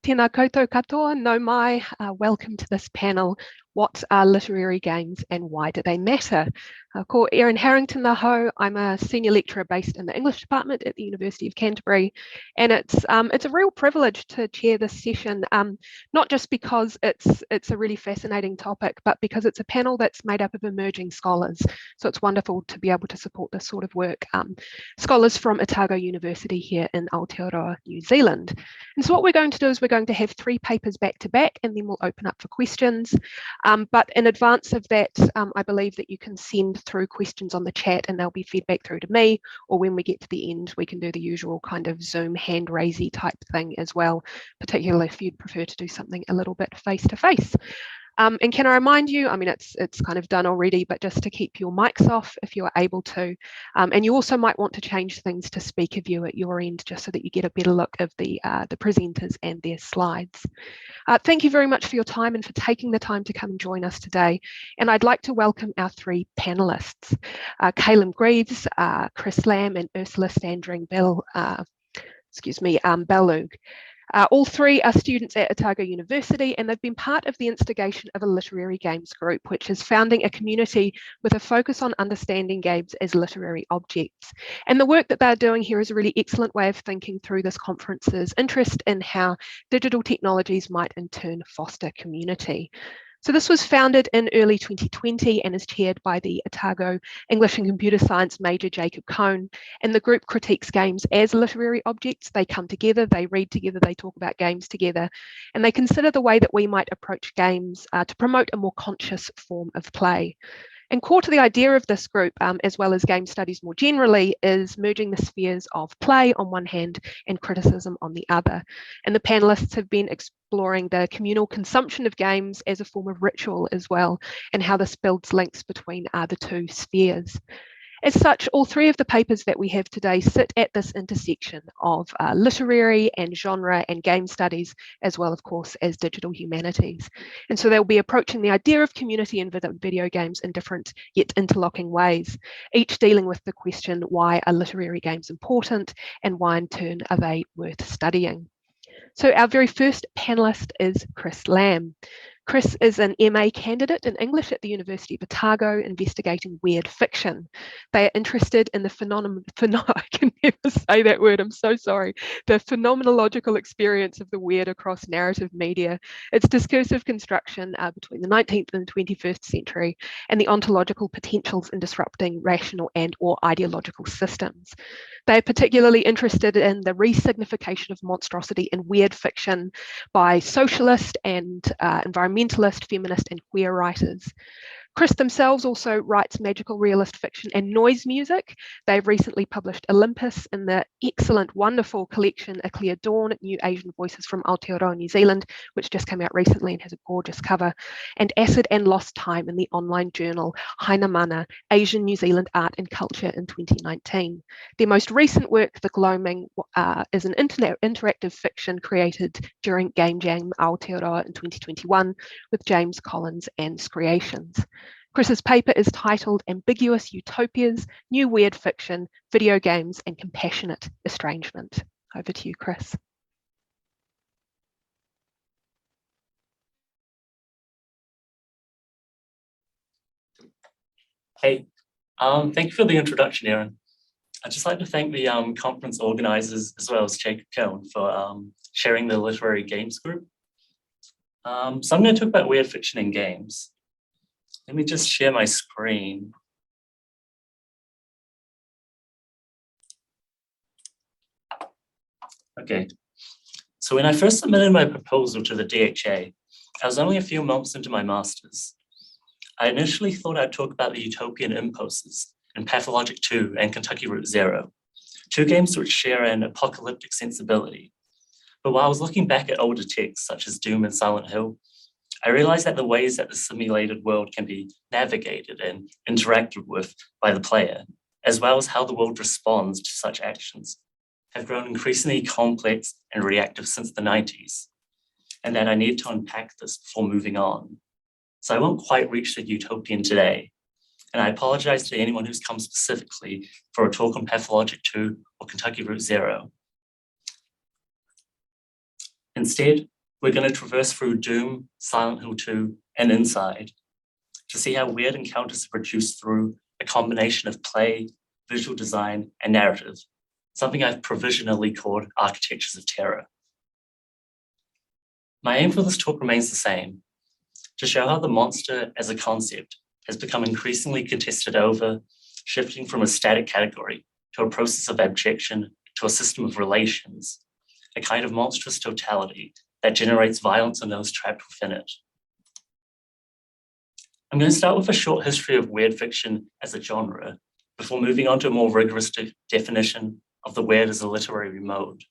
Tēnā koutou katoa, no mai. Welcome to this panel. What are literary games and why do they matter? Ko Erin Harrington the ho. I'm a senior lecturer based in the English department at the University of Canterbury, and it's a real privilege to chair this session, not just because it's a really fascinating topic, but because it's a panel that's made up of emerging scholars. So it's wonderful to be able to support this sort of work. Scholars from Otago University here in Aotearoa, New Zealand. And so what we're going to do is we're going to have 3 papers back to back, and then we'll open up for questions. But in advance of that, I believe that you can send through questions on the chat and they'll be fed back through to me, or when we get to the end, we can do the usual kind of Zoom hand raisey type thing as well, particularly if you'd prefer to do something a little bit face to face. And can I remind you, I mean, it's kind of done already, but just to keep your mics off if you are able to. And you also might want to change things to speaker view at your end, just so that you get a better look of the presenters and their slides. Thank you very much for your time and for taking the time to come and join us today. And I'd like to welcome our 3 panelists, Caelum Greaves, Chris Lamb, and Ursula Standring-Bellugue. All 3 are students at Otago University, and they've been part of the instigation of a literary games group, which is founding a community with a focus on understanding games as literary objects. And the work that they're doing here is a really excellent way of thinking through this conference's interest in how digital technologies might in turn foster community. So this was founded in early 2020 and is chaired by the Otago English and Computer Science major Jacob Cohn. And the group critiques games as literary objects. They come together, they read together, they talk about games together, and they consider the way that we might approach games to promote a more conscious form of play. And core to the idea of this group, as well as game studies more generally, is merging the spheres of play on one hand and criticism on the other. And the panelists have been exploring the communal consumption of games as a form of ritual as well, and how this builds links between the 2 spheres. As such, all 3 of the papers that we have today sit at this intersection of literary and genre and game studies, as well, of course, as digital humanities. And so they'll be approaching the idea of community in video games in different yet interlocking ways, each dealing with the question, why are literary games important, and why in turn are they worth studying? So our very first panelist is Chris Lamb. Chris is an MA candidate in English at the University of Otago, investigating weird fiction. They are interested in the I can never say that word, I'm so sorry. The phenomenological experience of the weird across narrative media, its discursive construction between the 19th and the 21st century, and the ontological potentials in disrupting rational and or ideological systems. They are particularly interested in the resignification of monstrosity in weird fiction by socialist and environmentalist, feminist, and queer writers. Chris themselves also writes magical realist fiction and noise music. They've recently published Olympus in the excellent, wonderful collection A Clear Dawn, New Asian Voices from Aotearoa, New Zealand, which just came out recently and has a gorgeous cover, and Acid and Lost Time in the online journal Haina Mana, Asian New Zealand Art and Culture in 2019. Their most recent work, The Gloaming, is an interactive fiction created during Game Jam Aotearoa in 2021 with James Collins and Creations. Chris's paper is titled Ambiguous Utopias, New Weird Fiction, Video Games and Compassionate Estrangement. Over to you, Chris. Hey, thank you for the introduction, Erin. I'd just like to thank the conference organizers as well as Jacob Cohn for sharing the literary games group. So I'm going to talk about weird fiction in games. Let me just share my screen. Okay, so when I first submitted my proposal to the DHA, I was only a few months into my master's. I initially thought I'd talk about the utopian impulses in Pathologic 2 and Kentucky Route Zero, 2 games which share an apocalyptic sensibility. But while I was looking back at older texts such as Doom and Silent Hill, I realized that the ways that the simulated world can be navigated and interacted with by the player, as well as how the world responds to such actions, have grown increasingly complex and reactive since the 90s, and that I need to unpack this before moving on. So I won't quite reach the utopian today, and I apologize to anyone who's come specifically for a talk on Pathologic 2 or Kentucky Route Zero. Instead, we're going to traverse through Doom, Silent Hill 2, and Inside to see how weird encounters are produced through a combination of play, visual design, and narrative, something I've provisionally called architectures of terror. My aim for this talk remains the same, to show how the monster as a concept has become increasingly contested over, shifting from a static category to a process of abjection to a system of relations, a kind of monstrous totality that generates violence in those trapped within it. I'm going to start with a short history of weird fiction as a genre, before moving on to a more rigorous definition of the weird as a literary mode.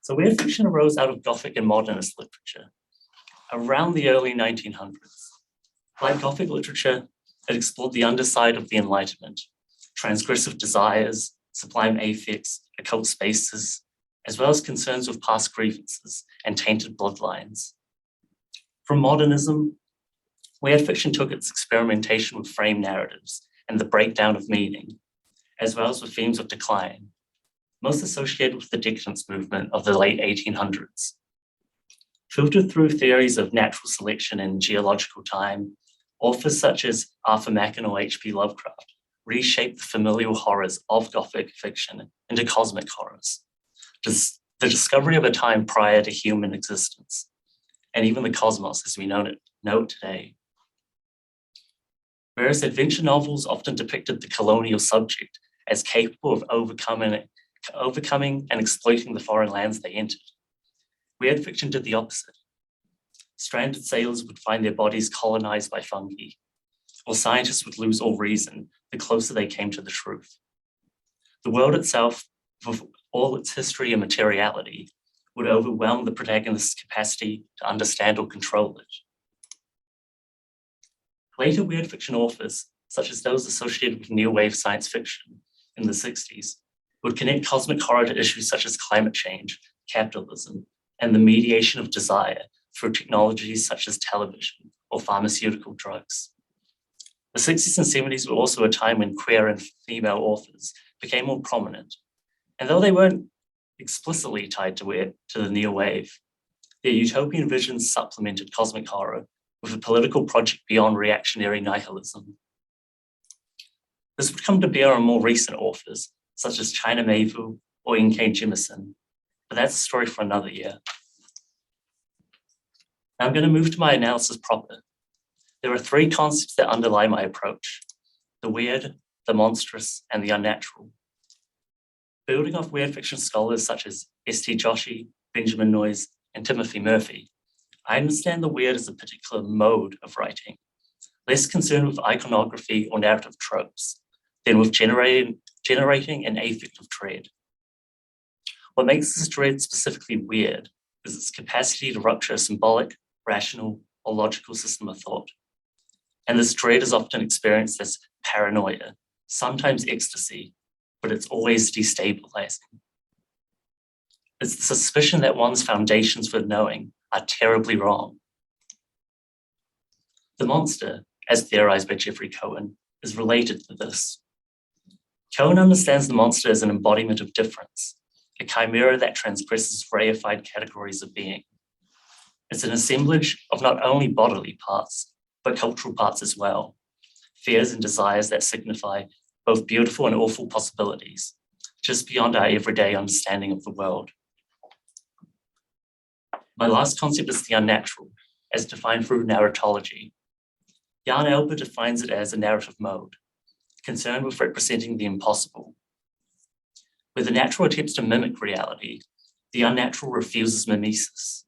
So weird fiction arose out of Gothic and modernist literature around the early 1900s. Like Gothic literature, it explored the underside of the Enlightenment, transgressive desires, sublime affects, occult spaces, as well as concerns with past grievances and tainted bloodlines. From modernism, weird fiction took its experimentation with frame narratives and the breakdown of meaning, as well as with themes of decline, most associated with the decadence movement of the late 1800s. Filtered through theories of natural selection and geological time, authors such as Arthur Machen or H.P. Lovecraft reshaped the familial horrors of Gothic fiction into cosmic horrors, the discovery of a time prior to human existence, and even the cosmos as we know it today. Whereas adventure novels often depicted the colonial subject as capable of overcoming and exploiting the foreign lands they entered, weird fiction did the opposite. Stranded sailors would find their bodies colonized by fungi, or scientists would lose all reason the closer they came to the truth. The world itself, with all its history and materiality, would overwhelm the protagonist's capacity to understand or control it. Later weird fiction authors, such as those associated with new wave science fiction in the 60s, would connect cosmic horror to issues such as climate change, capitalism, and the mediation of desire through technologies such as television or pharmaceutical drugs. The 60s and 70s were also a time when queer and female authors became more prominent, and though they weren't explicitly tied to the neo wave, their utopian visions supplemented cosmic horror with a political project beyond reactionary nihilism. This would come to bear on more recent authors, such as China Miéville or N.K. Jemisin, but that's a story for another year. Now I'm going to move to my analysis proper. There are three concepts that underlie my approach: the weird, the monstrous, and the unnatural. Building off weird fiction scholars such as S.T. Joshi, Benjamin Noyes, and Timothy Murphy, I understand the weird as a particular mode of writing, less concerned with iconography or narrative tropes than with generating an affect of dread. What makes this dread specifically weird is its capacity to rupture a symbolic, rational, or logical system of thought. And this dread is often experienced as paranoia, sometimes ecstasy, but it's always destabilizing. It's the suspicion that one's foundations for knowing are terribly wrong. The monster, as theorized by Jeffrey Cohen, is related to this. Cohen understands the monster as an embodiment of difference, a chimera that transgresses reified categories of being. It's an assemblage of not only bodily parts, but cultural parts as well, fears and desires that signify both beautiful and awful possibilities, just beyond our everyday understanding of the world. My last concept is the unnatural, as defined through narratology. Jan Elber defines it as a narrative mode, concerned with representing the impossible. Where the natural attempts to mimic reality, the unnatural refuses mimesis.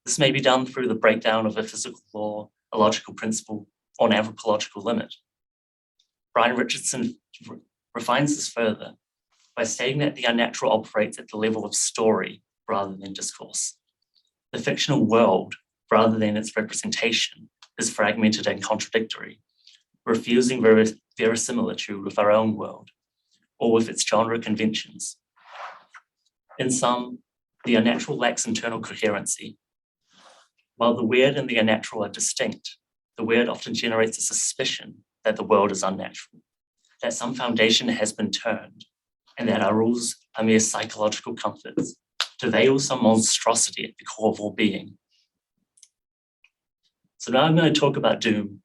This may be done through the breakdown of a physical law, a logical principle, or an anthropological limit. Brian Richardson refines this further by stating that the unnatural operates at the level of story rather than discourse. The fictional world, rather than its representation, is fragmented and contradictory, refusing verisimilitude with our own world, or with its genre conventions. In sum, the unnatural lacks internal coherency. While the weird and the unnatural are distinct, the weird often generates a suspicion that the world is unnatural, that some foundation has been turned, and that our rules are mere psychological comforts. to veil some monstrosity at the core of all being. So now I'm going to talk about Doom.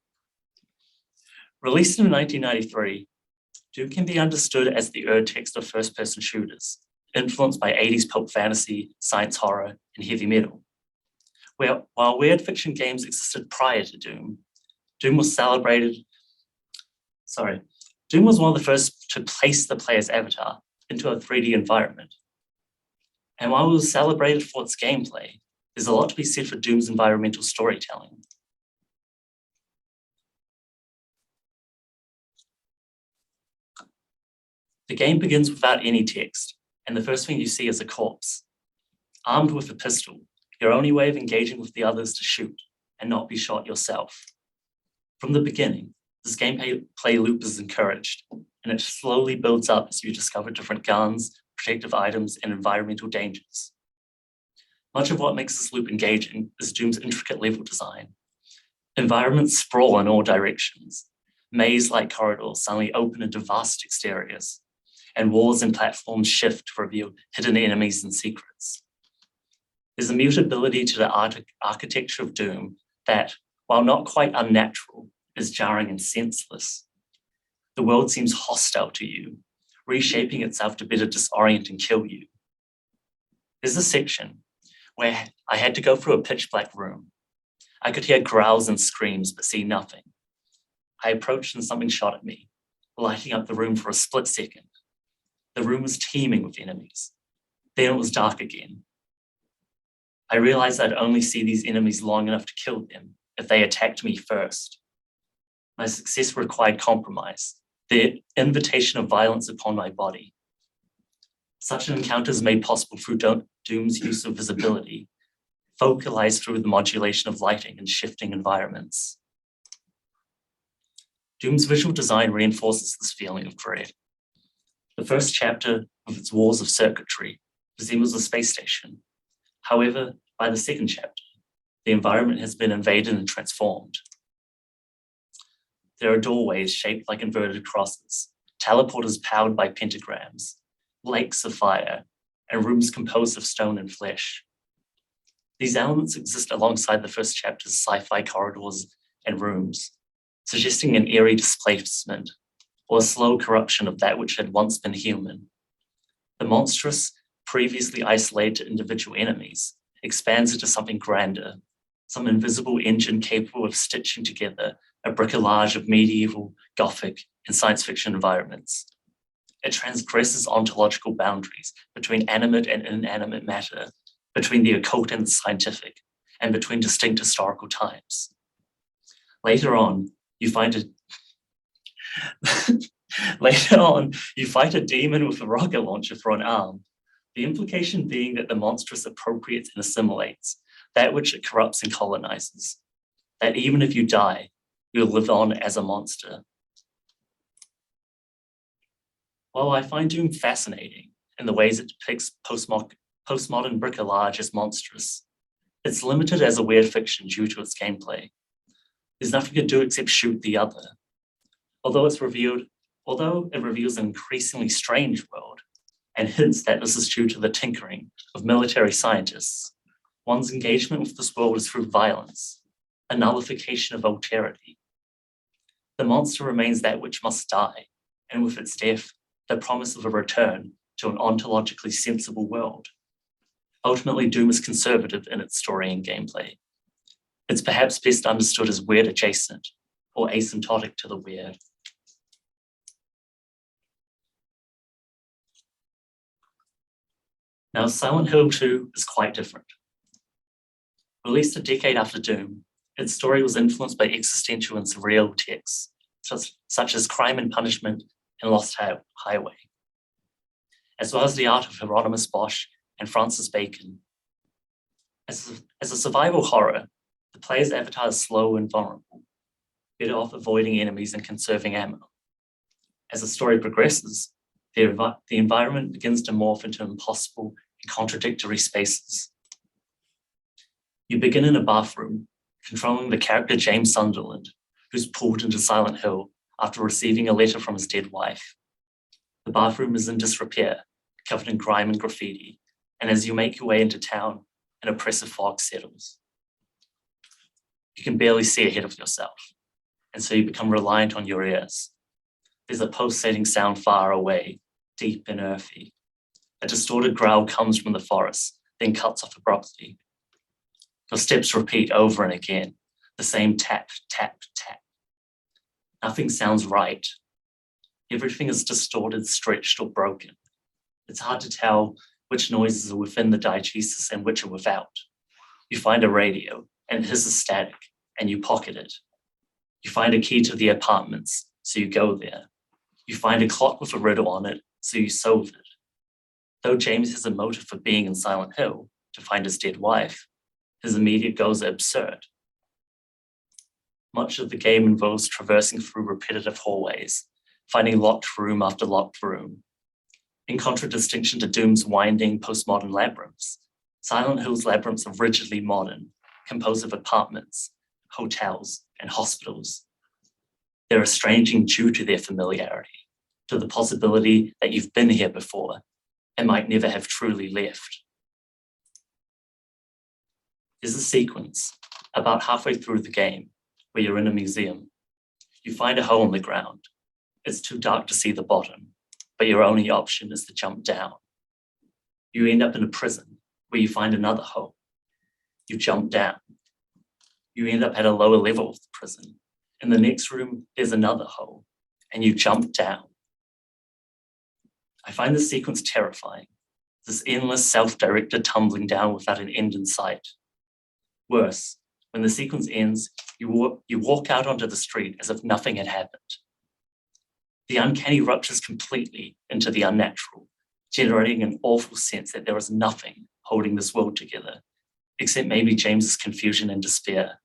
Released in 1993, Doom can be understood as the ur-text of first-person shooters, influenced by 80s pulp fantasy, science horror, and heavy metal. While weird fiction games existed prior to Doom, Doom was one of the first to place the player's avatar into a 3D environment. And while it was celebrated for its gameplay, there's a lot to be said for Doom's environmental storytelling. The game begins without any text, and the first thing you see is a corpse. Armed with a pistol, your only way of engaging with the others is to shoot and not be shot yourself. From the beginning, this gameplay loop is encouraged, and it slowly builds up as you discover different guns, protective items, and environmental dangers. Much of what makes this loop engaging is Doom's intricate level design. Environments sprawl in all directions. Maze-like corridors suddenly open into vast exteriors, and walls and platforms shift to reveal hidden enemies and secrets. There's a mutability to the architecture of Doom that, while not quite unnatural, is jarring and senseless. The world seems hostile to you, reshaping itself to better disorient and kill you. There's a section where I had to go through a pitch black room. I could hear growls and screams, but see nothing. I approached and something shot at me, lighting up the room for a split second. The room was teeming with enemies. Then it was dark again. I realized I'd only see these enemies long enough to kill them if they attacked me first. My success required compromise, the invitation of violence upon my body. Such an encounter is made possible through Doom's use of visibility, focalized through the modulation of lighting and shifting environments. Doom's visual design reinforces this feeling of dread. The first chapter, with its walls of circuitry, resembles a space station. However, by the second chapter, the environment has been invaded and transformed. There are doorways shaped like inverted crosses, teleporters powered by pentagrams, lakes of fire, and rooms composed of stone and flesh. These elements exist alongside the first chapter's sci-fi corridors and rooms, suggesting an eerie displacement or a slow corruption of that which had once been human. The monstrous, previously isolated to individual enemies, expands into something grander, some invisible engine capable of stitching together a bricolage of medieval, Gothic, and science fiction environments. It transgresses ontological boundaries between animate and inanimate matter, between the occult and the scientific, and between distinct historical times. Later on, you fight a demon with a rocket launcher for an arm, the implication being that the monstrous appropriates and assimilates that which it corrupts and colonizes, that even if you die, you'll live on as a monster. While I find Doom fascinating in the ways it depicts postmodern bricolage as monstrous, it's limited as a weird fiction due to its gameplay. There's nothing to do except shoot the other. Although it reveals an increasingly strange world and hints that this is due to the tinkering of military scientists, one's engagement with this world is through violence, a nullification of alterity. The monster remains that which must die, and with its death, the promise of a return to an ontologically sensible world. Ultimately, Doom is conservative in its story and gameplay. It's perhaps best understood as weird adjacent, or asymptotic to the weird. Now, Silent Hill 2 is quite different. Released a decade after Doom, its story was influenced by existential and surreal texts, such as Crime and Punishment and Lost Highway, as well as the art of Hieronymus Bosch and Francis Bacon. As a survival horror, the player's avatar is slow and vulnerable, better off avoiding enemies and conserving ammo. As the story progresses, the environment begins to morph into impossible and contradictory spaces. You begin in a bathroom, controlling the character James Sunderland, who's pulled into Silent Hill after receiving a letter from his dead wife. The bathroom is in disrepair, covered in grime and graffiti, and as you make your way into town, an oppressive fog settles. You can barely see ahead of yourself, and so you become reliant on your ears. There's a pulsating sound far away, deep and earthy. A distorted growl comes from the forest, then cuts off abruptly. Your steps repeat over and again, the same tap, tap, tap. Nothing sounds right. Everything is distorted, stretched, or broken. It's hard to tell which noises are within the diegesis and which are without. You find a radio, and his is static, and you pocket it. You find a key to the apartments, so you go there. You find a clock with a riddle on it, so you solve it. Though James has a motive for being in Silent Hill, to find his dead wife, his immediate goals are absurd. Much of the game involves traversing through repetitive hallways, finding locked room after locked room. In contradistinction to Doom's winding postmodern labyrinths, Silent Hill's labyrinths are rigidly modern, composed of apartments, hotels, and hospitals. They're estranging due to their familiarity, to the possibility that you've been here before and might never have truly left. There's a sequence, about halfway through the game, where you're in a museum. You find a hole in the ground. It's too dark to see the bottom, but your only option is to jump down. You end up in a prison where you find another hole. You jump down. You end up at a lower level of the prison. In the next room, there's another hole, and you jump down. I find this sequence terrifying, this endless self-directed tumbling down without an end in sight. Worse, when the sequence ends, you walk out onto the street as if nothing had happened. The uncanny ruptures completely into the unnatural, generating an awful sense that there is nothing holding this world together, except maybe James's confusion and despair.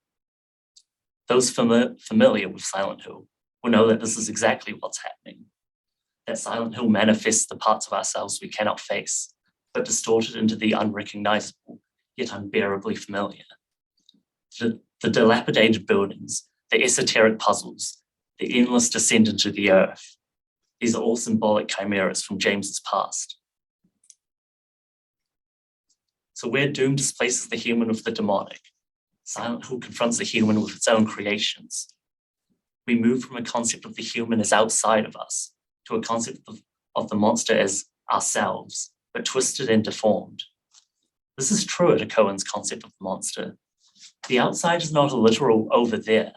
Those familiar with Silent Hill will know that this is exactly what's happening, that Silent Hill manifests the parts of ourselves we cannot face, but distorted into the unrecognizable, yet unbearably familiar. The dilapidated buildings, the esoteric puzzles, the endless descent into the earth. These are all symbolic chimeras from James's past. So where Doom displaces the human with the demonic, Silent Hill confronts the human with its own creations. We move from a concept of the human as outside of us to a concept of the monster as ourselves, but twisted and deformed. This is truer to Cohen's concept of the monster. The outside is not a literal over there,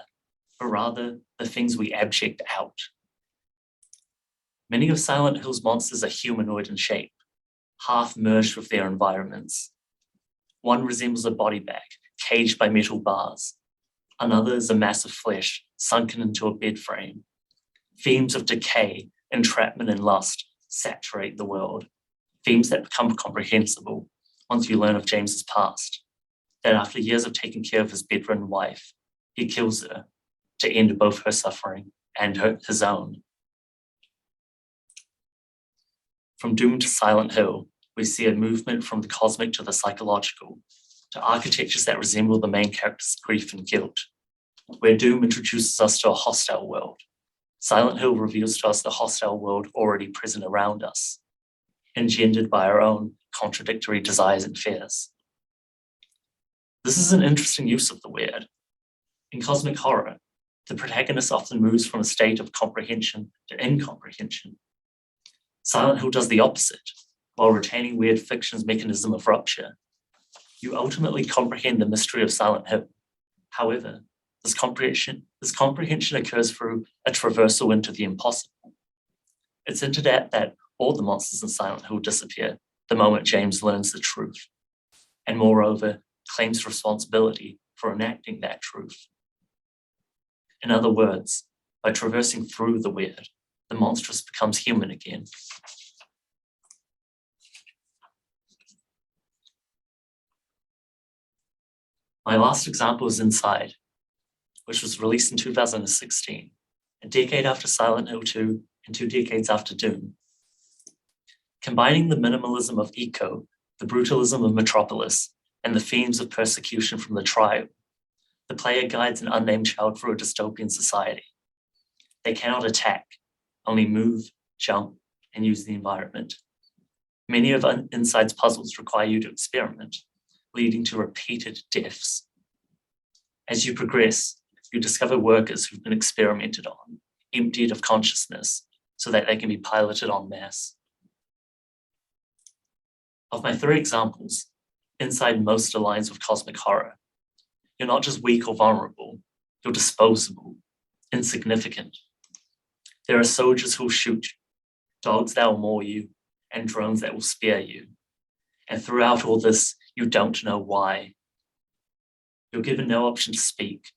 but rather the things we abject out. Many of Silent Hill's monsters are humanoid in shape, half merged with their environments. One resembles a body bag, caged by metal bars. Another is a mass of flesh, sunken into a bed frame. Themes of decay, entrapment, and lust saturate the world. Themes that become comprehensible once you learn of James's past. That after years of taking care of his bedridden wife, he kills her to end both her suffering and his own. From Doom to Silent Hill, we see a movement from the cosmic to the psychological, to architectures that resemble the main character's grief and guilt. Where Doom introduces us to a hostile world, Silent Hill reveals to us the hostile world already present around us, engendered by our own contradictory desires and fears. This is an interesting use of the weird. In cosmic horror, the protagonist often moves from a state of comprehension to incomprehension. Silent Hill does the opposite, while retaining weird fiction's mechanism of rupture. You ultimately comprehend the mystery of Silent Hill. However, this comprehension occurs through a traversal into the impossible. It's into that all the monsters in Silent Hill disappear the moment James learns the truth, and moreover, claims responsibility for enacting that truth. In other words, by traversing through the weird, the monstrous becomes human again. My last example is Inside, which was released in 2016, a decade after Silent Hill 2 and 2 decades after Doom. Combining the minimalism of Eco, the brutalism of Metropolis, and the themes of persecution from the tribe, the player guides an unnamed child through a dystopian society. They cannot attack, only move, jump, and use the environment. Many of Inside's puzzles require you to experiment, leading to repeated deaths. As you progress, you discover workers who've been experimented on, emptied of consciousness, so that they can be piloted en masse. Of my 3 examples, Inside most aligns with cosmic horror. You're not just weak or vulnerable, you're disposable, insignificant. There are soldiers who'll shoot you, dogs that will maul you, and drones that will spare you. And throughout all this, you don't know why. You're given no option to speak,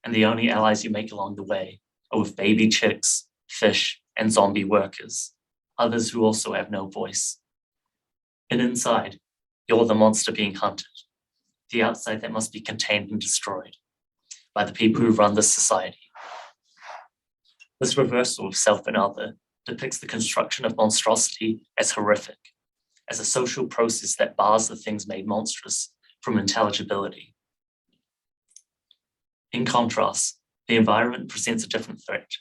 and the only allies you make along the way are with baby chicks, fish, and zombie workers, others who also have no voice. And inside, you're the monster being hunted, the outside that must be contained and destroyed by the people who run this society. This reversal of self and other depicts the construction of monstrosity as horrific, as a social process that bars the things made monstrous from intelligibility. In contrast, the environment presents a different threat.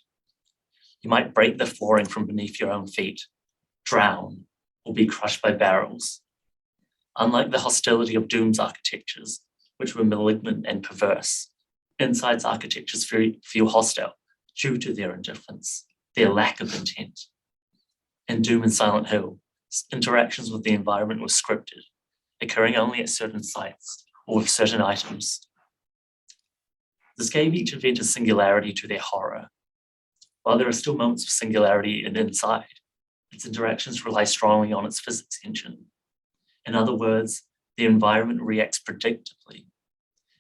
You might break the flooring from beneath your own feet, drown, or be crushed by barrels. Unlike the hostility of Doom's architectures, which were malignant and perverse, Inside's architectures feel hostile due to their indifference, their lack of intent. In Doom and Silent Hill, interactions with the environment were scripted, occurring only at certain sites or with certain items. This gave each event a singularity to their horror. While there are still moments of singularity in Inside, its interactions rely strongly on its physics engine. In other words, the environment reacts predictably.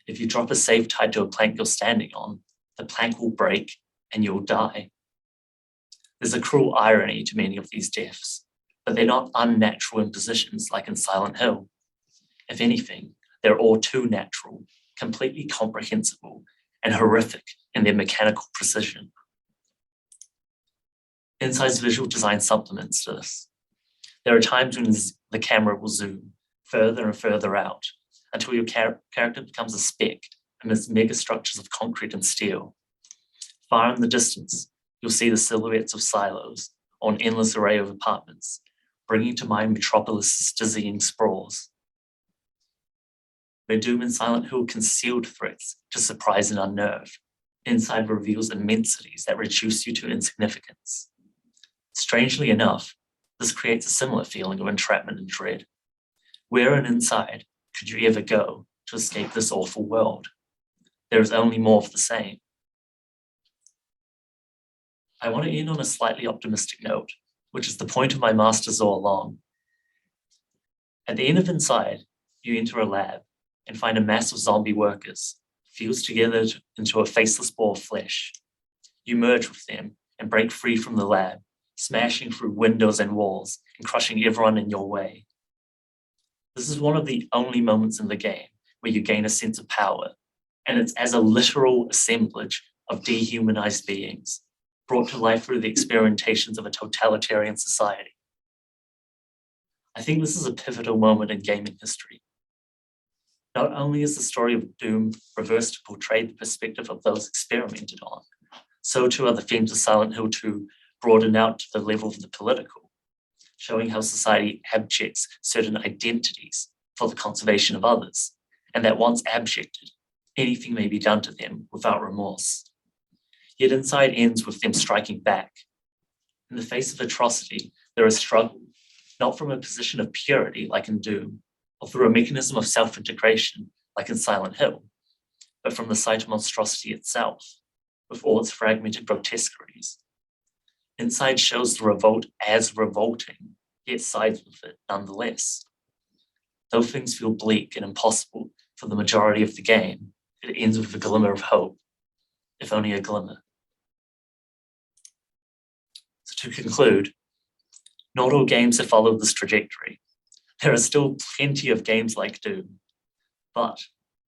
If you drop a safe tied to a plank you're standing on, the plank will break and you'll die. There's a cruel irony to many of these deaths, but they're not unnatural impositions like in Silent Hill. If anything, they're all too natural, completely comprehensible, and horrific in their mechanical precision. Inside's visual design supplements this. There are times when the camera will zoom further and further out until your character becomes a speck amidst mega structures of concrete and steel. Far in the distance, you'll see the silhouettes of silos or an endless array of apartments, bringing to mind Metropolis's dizzying sprawls. Where Doom and Silent Hill concealed threats to surprise and unnerve, Inside reveals immensities that reduce you to insignificance. Strangely enough, this creates a similar feeling of entrapment and dread. Where and Inside could you ever go to escape this awful world? There is only more of the same. I want to end on a slightly optimistic note, which is the point of my master's all along. At the end of Inside, you enter a lab and find a mass of zombie workers fused together into a faceless ball of flesh. You merge with them and break free from the lab, smashing through windows and walls and crushing everyone in your way. This is one of the only moments in the game where you gain a sense of power, and it's as a literal assemblage of dehumanized beings, brought to life through the experimentations of a totalitarian society. I think this is a pivotal moment in gaming history. Not only is the story of Doom reversed to portray the perspective of those experimented on, so too are the themes of Silent Hill 2 broadened out to the level of the political, showing how society abjects certain identities for the conservation of others, and that once abjected, anything may be done to them without remorse. Yet Inside ends with them striking back. In the face of atrocity, there is struggle, not from a position of purity like in Doom, or through a mechanism of self-integration like in Silent Hill, but from the site of monstrosity itself, with all its fragmented grotesqueries. Inside shows the revolt as revolting, yet sides with it nonetheless. Though things feel bleak and impossible for the majority of the game, it ends with a glimmer of hope, if only a glimmer. So to conclude, not all games have followed this trajectory. There are still plenty of games like Doom, but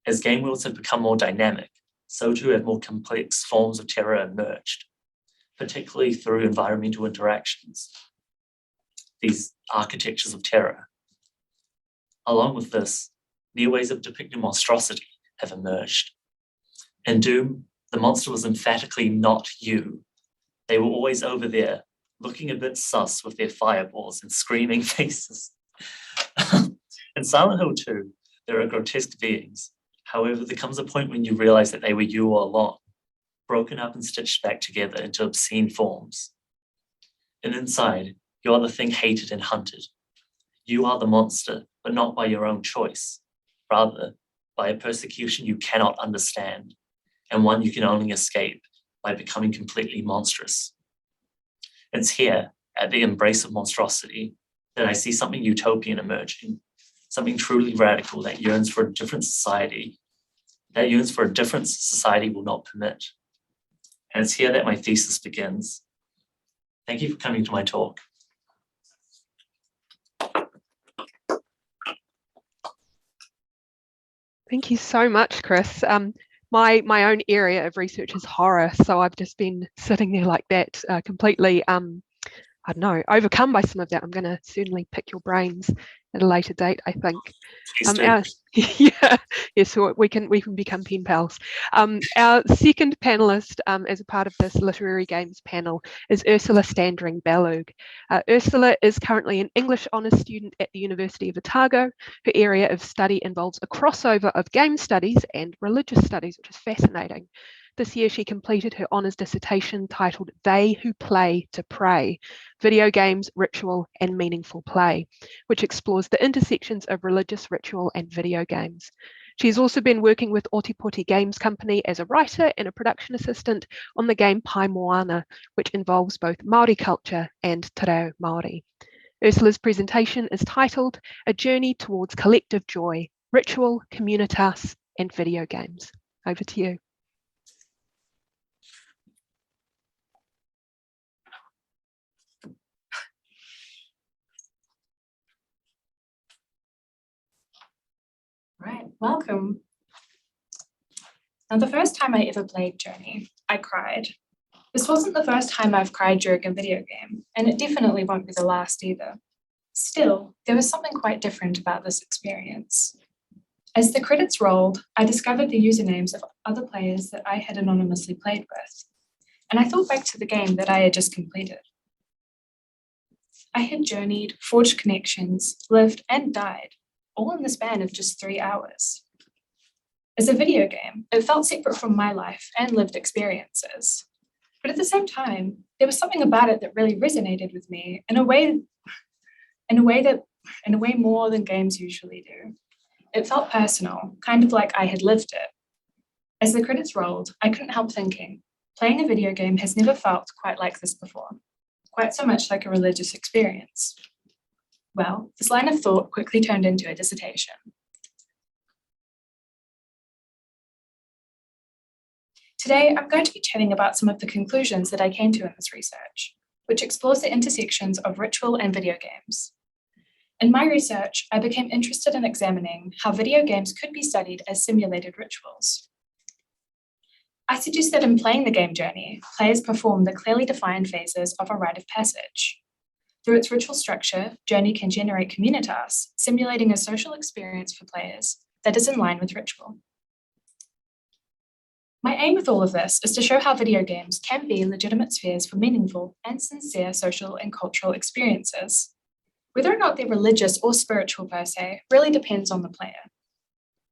as game worlds have become more dynamic, so too have more complex forms of terror emerged, particularly through environmental interactions, these architectures of terror. Along with this, new ways of depicting monstrosity have emerged. In Doom, the monster was emphatically not you. They were always over there, looking a bit sus with their fireballs and screaming faces. In Silent Hill 2, there are grotesque beings. However, there comes a point when you realize that they were you all along, broken up and stitched back together into obscene forms. And inside, you are the thing hated and hunted. You are the monster, but not by your own choice, rather by a persecution you cannot understand, and one you can only escape by becoming completely monstrous. It's here, at the embrace of monstrosity, that I see something utopian emerging, something truly radical that yearns for a different society, will not permit. And it's here that my thesis begins. Thank you for coming to my talk. Thank you so much, Chris. My own area of research is horror, so I've just been sitting there like that, completely, I don't know, overcome by some of that. I'm going to certainly pick your brains at a later date, I think. So we can become pen pals. Our second panelist, as a part of this literary games panel, is Ursula Standring-Bellugue. Ursula is currently an English honours student at the University of Otago. Her area of study involves a crossover of game studies and religious studies, which is fascinating. This year, she completed her honours dissertation titled They Who Play to Pray, Video Games, Ritual and Meaningful Play, which explores the intersections of religious ritual and video games. She's also been working with Otipoti Games Company as a writer and a production assistant on the game Pai Moana, which involves both Māori culture and te reo Māori. Ursula's presentation is titled A Journey Towards Collective Joy, Ritual, Communitas and Video Games. Over to you. Right, welcome. Now, the first time I ever played Journey, I cried. This wasn't the first time I've cried during a video game, and it definitely won't be the last either. Still, there was something quite different about this experience. As the credits rolled, I discovered the usernames of other players that I had anonymously played with, and I thought back to the game that I had just completed. I had journeyed, forged connections, lived and died, all in the span of just 3 hours. As a video game, it felt separate from my life and lived experiences. But at the same time, there was something about it that really resonated with me in a way more than games usually do. It felt personal, kind of like I had lived it. As the credits rolled, I couldn't help thinking, playing a video game has never felt quite like this before, quite so much like a religious experience. Well, this line of thought quickly turned into a dissertation. Today, I'm going to be chatting about some of the conclusions that I came to in this research, which explores the intersections of ritual and video games. In my research, I became interested in examining how video games could be studied as simulated rituals. I suggest that in playing the game Journey, players perform the clearly defined phases of a rite of passage. Through its ritual structure, Journey can generate communitas, simulating a social experience for players that is in line with ritual. My aim with all of this is to show how video games can be legitimate spheres for meaningful and sincere social and cultural experiences. Whether or not they're religious or spiritual per se really depends on the player.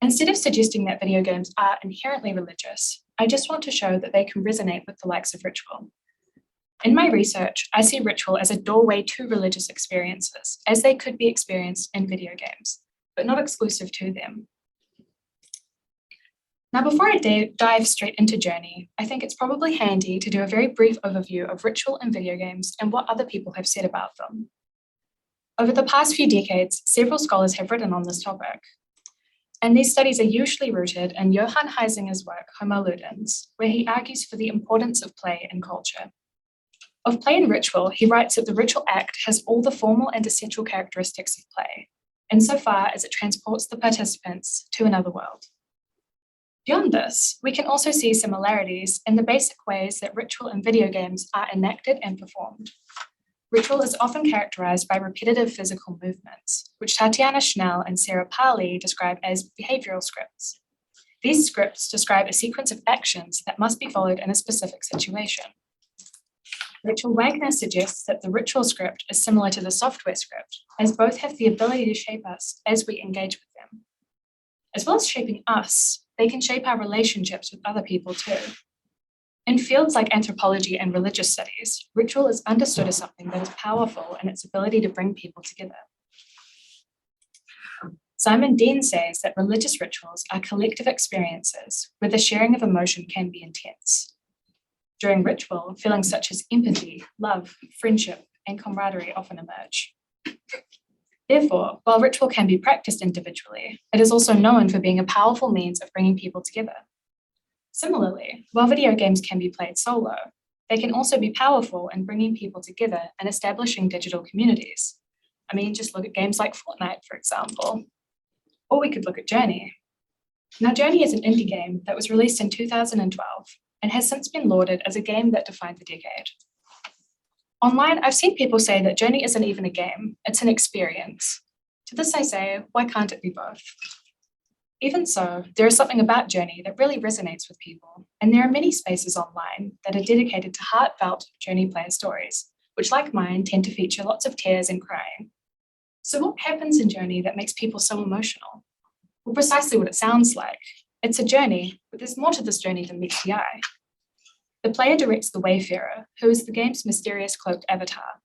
Instead of suggesting that video games are inherently religious, I just want to show that they can resonate with the likes of ritual. In my research, I see ritual as a doorway to religious experiences, as they could be experienced in video games, but not exclusive to them. Now, before I dive straight into Journey, I think it's probably handy to do a very brief overview of ritual in video games and what other people have said about them. Over the past few decades, several scholars have written on this topic. And these studies are usually rooted in Johann Heisinger's work, Homo Ludens, where he argues for the importance of play in culture. Of play and ritual, he writes that the ritual act has all the formal and essential characteristics of play, insofar as it transports the participants to another world. Beyond this, we can also see similarities in the basic ways that ritual in video games are enacted and performed. Ritual is often characterized by repetitive physical movements, which Tatiana Schnell and Sarah Parley describe as behavioral scripts. These scripts describe a sequence of actions that must be followed in a specific situation. Rachel Wagner suggests that the ritual script is similar to the software script, as both have the ability to shape us as we engage with them. As well as shaping us, they can shape our relationships with other people too. In fields like anthropology and religious studies, ritual is understood as something that is powerful in its ability to bring people together. Simon Dean says that religious rituals are collective experiences where the sharing of emotion can be intense. During ritual, feelings such as empathy, love, friendship, and camaraderie often emerge. Therefore, while ritual can be practiced individually, it is also known for being a powerful means of bringing people together. Similarly, while video games can be played solo, they can also be powerful in bringing people together and establishing digital communities. I mean, just look at games like Fortnite, for example. Or we could look at Journey. Now, Journey is an indie game that was released in 2012 and has since been lauded as a game that defined the decade. Online, I've seen people say that Journey isn't even a game, it's an experience. To this I say, why can't it be both? Even so, there is something about Journey that really resonates with people, and there are many spaces online that are dedicated to heartfelt Journey player stories, which like mine tend to feature lots of tears and crying. So what happens in Journey that makes people so emotional? Well, precisely what it sounds like. It's a journey, but there's more to this journey than meets the eye. The player directs the Wayfarer, who is the game's mysterious cloaked avatar.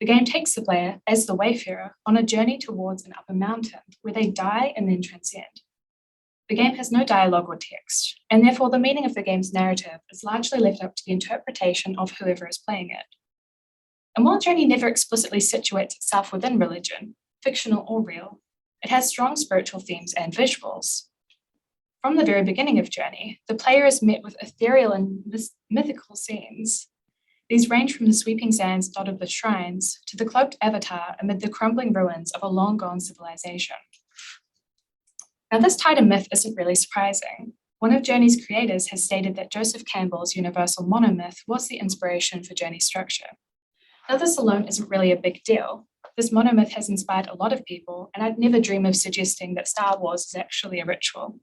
The game takes the player, as the Wayfarer, on a journey towards an upper mountain, where they die and then transcend. The game has no dialogue or text, and therefore the meaning of the game's narrative is largely left up to the interpretation of whoever is playing it. And while Journey never explicitly situates itself within religion, fictional or real, it has strong spiritual themes and visuals. From the very beginning of Journey, the player is met with ethereal and mythical scenes. These range from the sweeping sands dotted with shrines to the cloaked avatar amid the crumbling ruins of a long-gone civilization. Now, this tie to myth isn't really surprising. One of Journey's creators has stated that Joseph Campbell's universal monomyth was the inspiration for Journey's structure. Now, this alone isn't really a big deal. This monomyth has inspired a lot of people, and I'd never dream of suggesting that Star Wars is actually a ritual.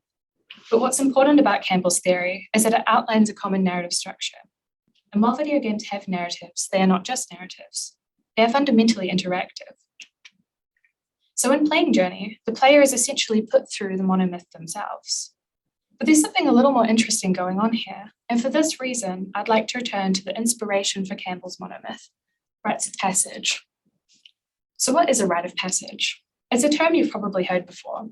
But what's important about Campbell's theory is that it outlines a common narrative structure. And while video games have narratives, they are not just narratives. They are fundamentally interactive. So in playing Journey, the player is essentially put through the monomyth themselves. But there's something a little more interesting going on here, and for this reason, I'd like to return to the inspiration for Campbell's monomyth, rites of passage. So what is a rite of passage? It's a term you've probably heard before.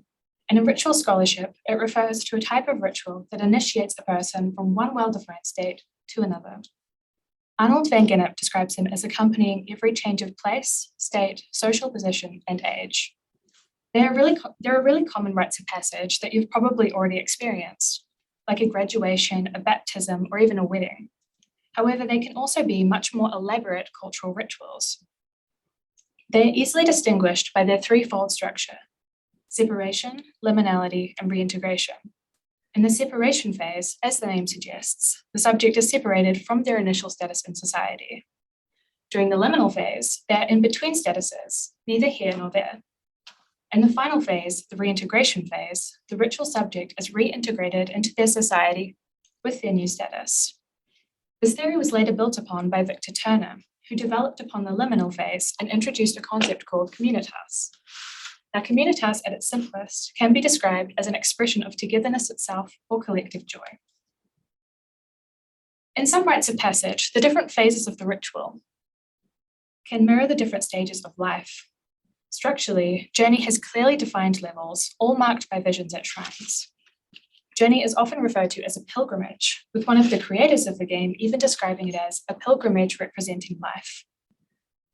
And in ritual scholarship, it refers to a type of ritual that initiates a person from one well-defined state to another. Arnold van Gennep describes him as accompanying every change of place, state, social position, and age. There are really common rites of passage that you've probably already experienced, like a graduation, a baptism, or even a wedding. However, they can also be much more elaborate cultural rituals. They are easily distinguished by their threefold structure: separation, liminality, and reintegration. In the separation phase, as the name suggests, the subject is separated from their initial status in society. During the liminal phase, they are in between statuses, neither here nor there. In the final phase, the reintegration phase, the ritual subject is reintegrated into their society with their new status. This theory was later built upon by Victor Turner, who developed upon the liminal phase and introduced a concept called communitas. Now, communitas at its simplest can be described as an expression of togetherness itself or collective joy. In some rites of passage, the different phases of the ritual can mirror the different stages of life. Structurally, Journey has clearly defined levels, all marked by visions at shrines. Journey is often referred to as a pilgrimage, with one of the creators of the game even describing it as a pilgrimage representing life.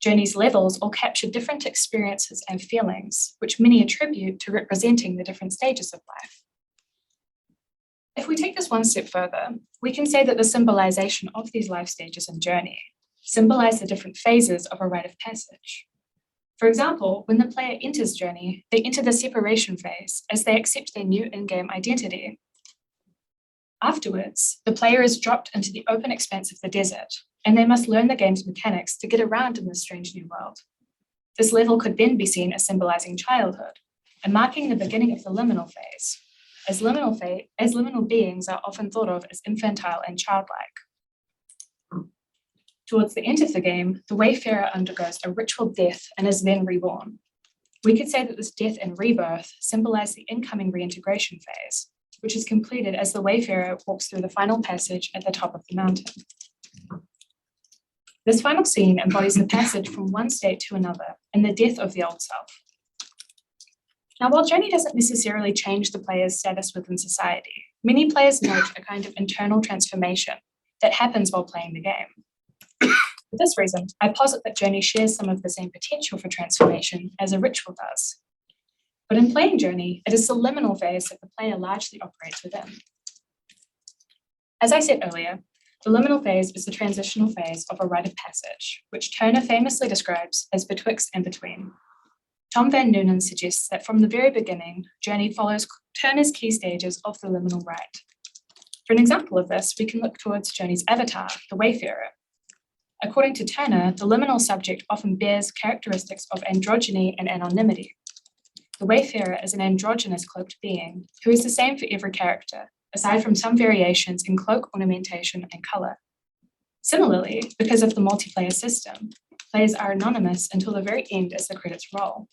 Journey's levels all capture different experiences and feelings, which many attribute to representing the different stages of life. If we take this one step further, we can say that the symbolization of these life stages in Journey symbolize the different phases of a rite of passage. For example, when the player enters Journey, they enter the separation phase as they accept their new in-game identity. Afterwards, the player is dropped into the open expanse of the desert, and they must learn the game's mechanics to get around in this strange new world. This level could then be seen as symbolizing childhood and marking the beginning of the liminal phase, as liminal beings are often thought of as infantile and childlike. Towards the end of the game, the Wayfarer undergoes a ritual death and is then reborn. We could say that this death and rebirth symbolize the incoming reintegration phase, which is completed as the Wayfarer walks through the final passage at the top of the mountain. This final scene embodies the passage from one state to another and the death of the old self. Now, while Journey doesn't necessarily change the player's status within society, many players note a kind of internal transformation that happens while playing the game. For this reason, I posit that Journey shares some of the same potential for transformation as a ritual does. But in playing Journey, it is the liminal phase that the player largely operates within. As I said earlier, the liminal phase is the transitional phase of a rite of passage, which Turner famously describes as betwixt and between. Tom Van Noonen suggests that from the very beginning, Journey follows Turner's key stages of the liminal rite. For an example of this, we can look towards Journey's avatar, the Wayfarer. According to Turner, the liminal subject often bears characteristics of androgyny and anonymity. The Wayfarer is an androgynous cloaked being who is the same for every character, aside from some variations in cloak ornamentation and colour. Similarly, because of the multiplayer system, players are anonymous until the very end as the credits roll.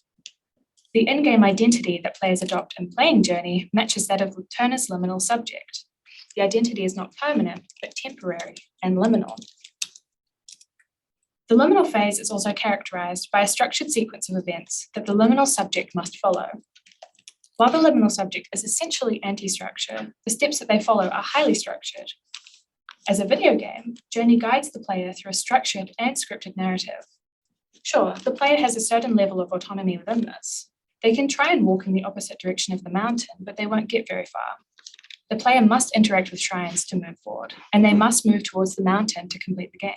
The in-game identity that players adopt in playing Journey matches that of Turner's liminal subject. The identity is not permanent, but temporary and liminal. The liminal phase is also characterized by a structured sequence of events that the liminal subject must follow. While the liminal subject is essentially anti-structure, the steps that they follow are highly structured. As a video game, Journey guides the player through a structured and scripted narrative. Sure, the player has a certain level of autonomy within this. They can try and walk in the opposite direction of the mountain, but they won't get very far. The player must interact with shrines to move forward, and they must move towards the mountain to complete the game.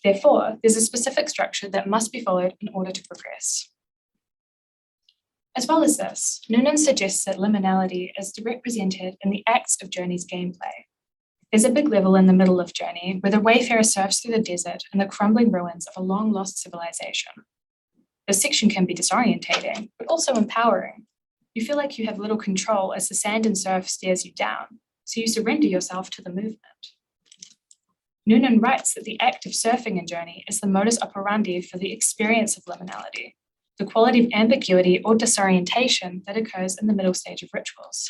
Therefore, there's a specific structure that must be followed in order to progress. As well as this, Noonan suggests that liminality is represented in the acts of Journey's gameplay. There's a big level in the middle of Journey where the Wayfarer surfs through the desert and the crumbling ruins of a long-lost civilization. This section can be disorientating, but also empowering. You feel like you have little control as the sand and surf stares you down, so you surrender yourself to the movement. Noonan writes that the act of surfing in Journey is the modus operandi for the experience of liminality, the quality of ambiguity or disorientation that occurs in the middle stage of rituals.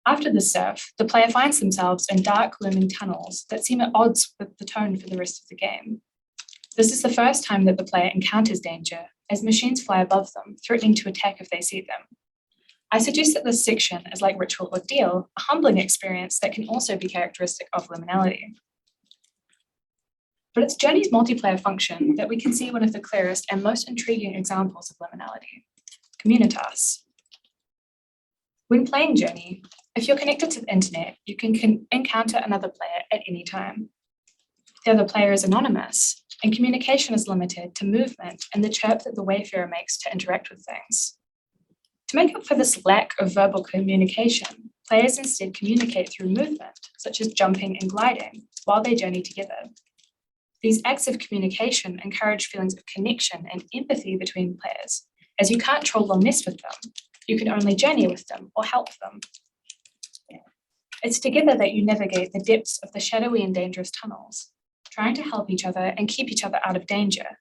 After the surf, the player finds themselves in dark, looming tunnels that seem at odds with the tone for the rest of the game. This is the first time that the player encounters danger, as machines fly above them, threatening to attack if they see them. I suggest that this section is like Ritual Ordeal, a humbling experience that can also be characteristic of liminality. But it's Journey's multiplayer function that we can see one of the clearest and most intriguing examples of liminality, communitas. When playing Journey, if you're connected to the internet, you can encounter another player at any time. The other player is anonymous, and communication is limited to movement and the chirp that the Wayfarer makes to interact with things. To make up for this lack of verbal communication, players instead communicate through movement, such as jumping and gliding, while they journey together. These acts of communication encourage feelings of connection and empathy between players, as you can't troll or mess with them. You can only journey with them or help them. It's together that you navigate the depths of the shadowy and dangerous tunnels, trying to help each other and keep each other out of danger.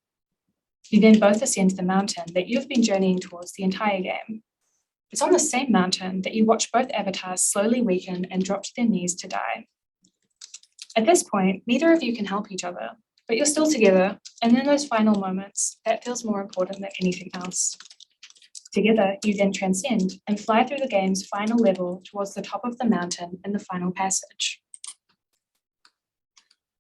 You then both ascend the mountain that you've been journeying towards the entire game. It's on the same mountain that you watch both avatars slowly weaken and drop to their knees to die. At this point, neither of you can help each other, but you're still together, and in those final moments, that feels more important than anything else. Together, you then transcend and fly through the game's final level towards the top of the mountain in the final passage.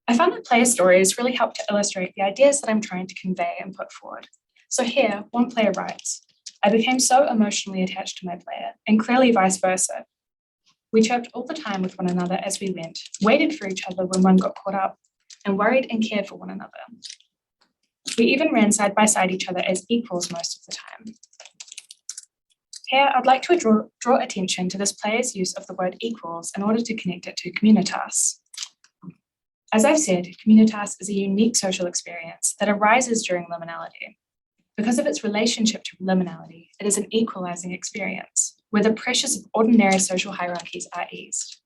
I found that player stories really help to illustrate the ideas that I'm trying to convey and put forward. So here, one player writes, "I became so emotionally attached to my player, and clearly vice versa. We chirped all the time with one another as we went, waited for each other when one got caught up, and worried and cared for one another. We even ran side by side each other as equals most of the time." Here, I'd like to draw attention to this player's use of the word equals in order to connect it to communitas. As I've said, communitas is a unique social experience that arises during liminality. Because of its relationship to liminality, it is an equalizing experience, where the pressures of ordinary social hierarchies are eased.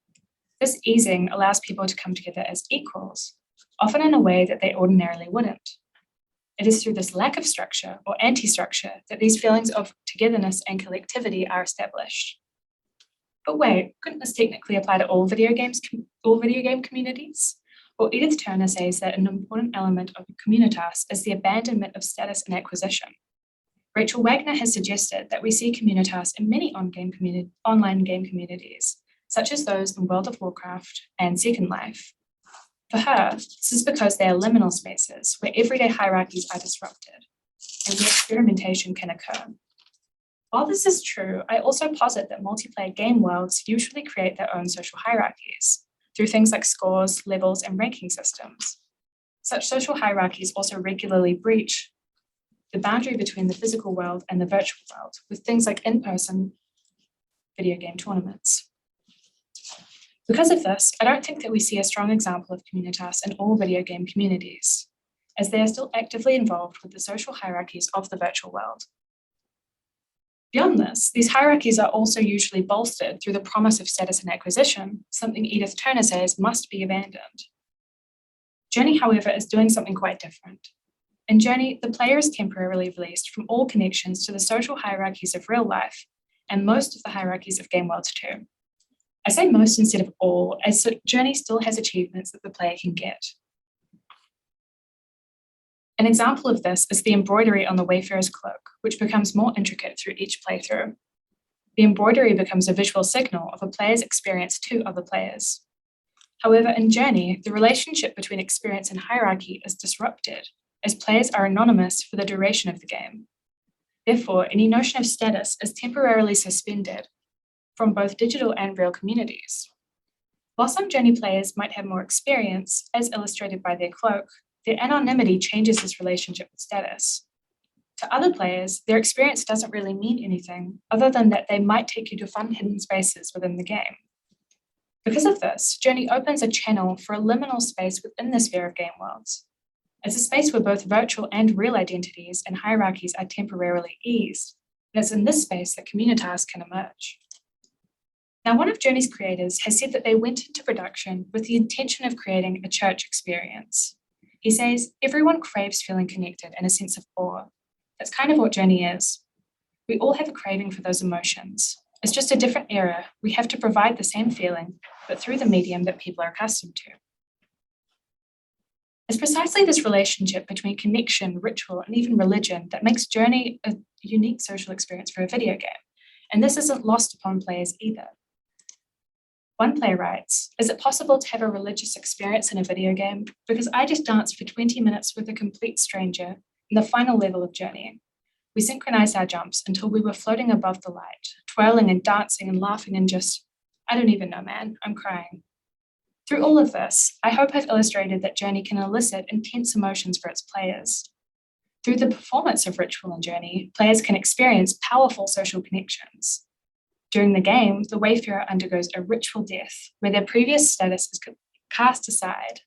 This easing allows people to come together as equals, often in a way that they ordinarily wouldn't. It is through this lack of structure or anti-structure that these feelings of togetherness and collectivity are established. But wait, couldn't this technically apply to all video game communities? Well, Edith Turner says that an important element of communitas is the abandonment of status and acquisition. Rachel Wagner has suggested that we see communitas in many online game communities, such as those in World of Warcraft and Second Life. For her, this is because they are liminal spaces where everyday hierarchies are disrupted and where experimentation can occur. While this is true, I also posit that multiplayer game worlds usually create their own social hierarchies through things like scores, levels, and ranking systems. Such social hierarchies also regularly breach the boundary between the physical world and the virtual world with things like in-person video game tournaments. Because of this, I don't think that we see a strong example of communitas in all video game communities, as they are still actively involved with the social hierarchies of the virtual world. Beyond this, these hierarchies are also usually bolstered through the promise of status and acquisition, something Edith Turner says must be abandoned. Journey, however, is doing something quite different. In Journey, the player is temporarily released from all connections to the social hierarchies of real life and most of the hierarchies of game worlds too. I say most instead of all, as Journey still has achievements that the player can get. An example of this is the embroidery on the Wayfarer's cloak, which becomes more intricate through each playthrough. The embroidery becomes a visual signal of a player's experience to other players. However, in Journey, the relationship between experience and hierarchy is disrupted, as players are anonymous for the duration of the game. Therefore, any notion of status is temporarily suspended from both digital and real communities. While some Journey players might have more experience, as illustrated by their cloak, their anonymity changes this relationship with status. To other players, their experience doesn't really mean anything other than that they might take you to fun hidden spaces within the game. Because of this, Journey opens a channel for a liminal space within the sphere of game worlds. It's a space where both virtual and real identities and hierarchies are temporarily eased, and it's in this space that communitas can emerge. Now, one of Journey's creators has said that they went into production with the intention of creating a church experience. He says, everyone craves feeling connected and a sense of awe. That's kind of what Journey is. We all have a craving for those emotions. It's just a different era. We have to provide the same feeling, but through the medium that people are accustomed to. It's precisely this relationship between connection, ritual, and even religion that makes Journey a unique social experience for a video game. And this isn't lost upon players either. One player writes, is it possible to have a religious experience in a video game? Because I just danced for 20 minutes with a complete stranger in the final level of Journey. We synchronized our jumps until we were floating above the light, twirling and dancing and laughing and just, I don't even know, man, I'm crying. Through all of this, I hope I've illustrated that Journey can elicit intense emotions for its players. Through the performance of ritual and Journey, players can experience powerful social connections. During the game, the Wayfarer undergoes a ritual death where their previous status is cast aside.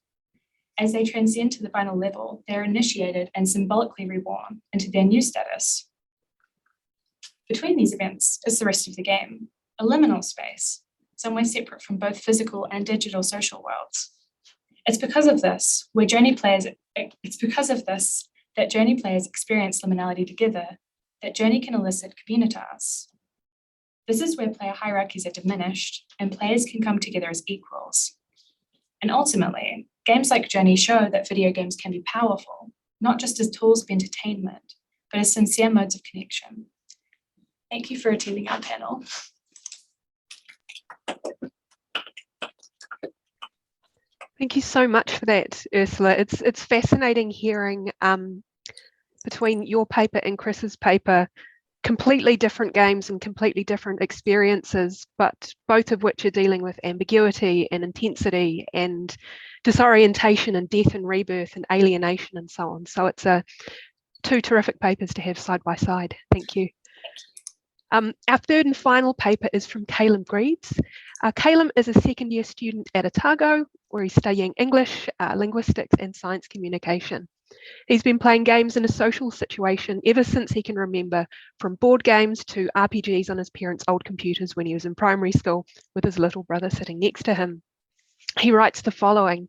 As they transcend to the final level, they're initiated and symbolically reborn into their new status. Between these events is the rest of the game, a liminal space, somewhere separate from both physical and digital social worlds. It's because of this that Journey players experience liminality together, that Journey can elicit communitas. This is where player hierarchies are diminished and players can come together as equals. And ultimately, games like Journey show that video games can be powerful, not just as tools of entertainment, but as sincere modes of connection. Thank you for attending our panel. Thank you so much for that, Ursula. It's fascinating hearing between your paper and Chris's paper, completely different games and completely different experiences, but both of which are dealing with ambiguity and intensity and disorientation and death and rebirth and alienation and so on. So it's two terrific papers to have side by side. Thank you. Our third and final paper is from Caelum Greaves. Caelum is a second year student at Otago, where he's studying English, linguistics and science communication. He's been playing games in a social situation ever since he can remember, from board games to RPGs on his parents' old computers when he was in primary school with his little brother sitting next to him. He writes the following: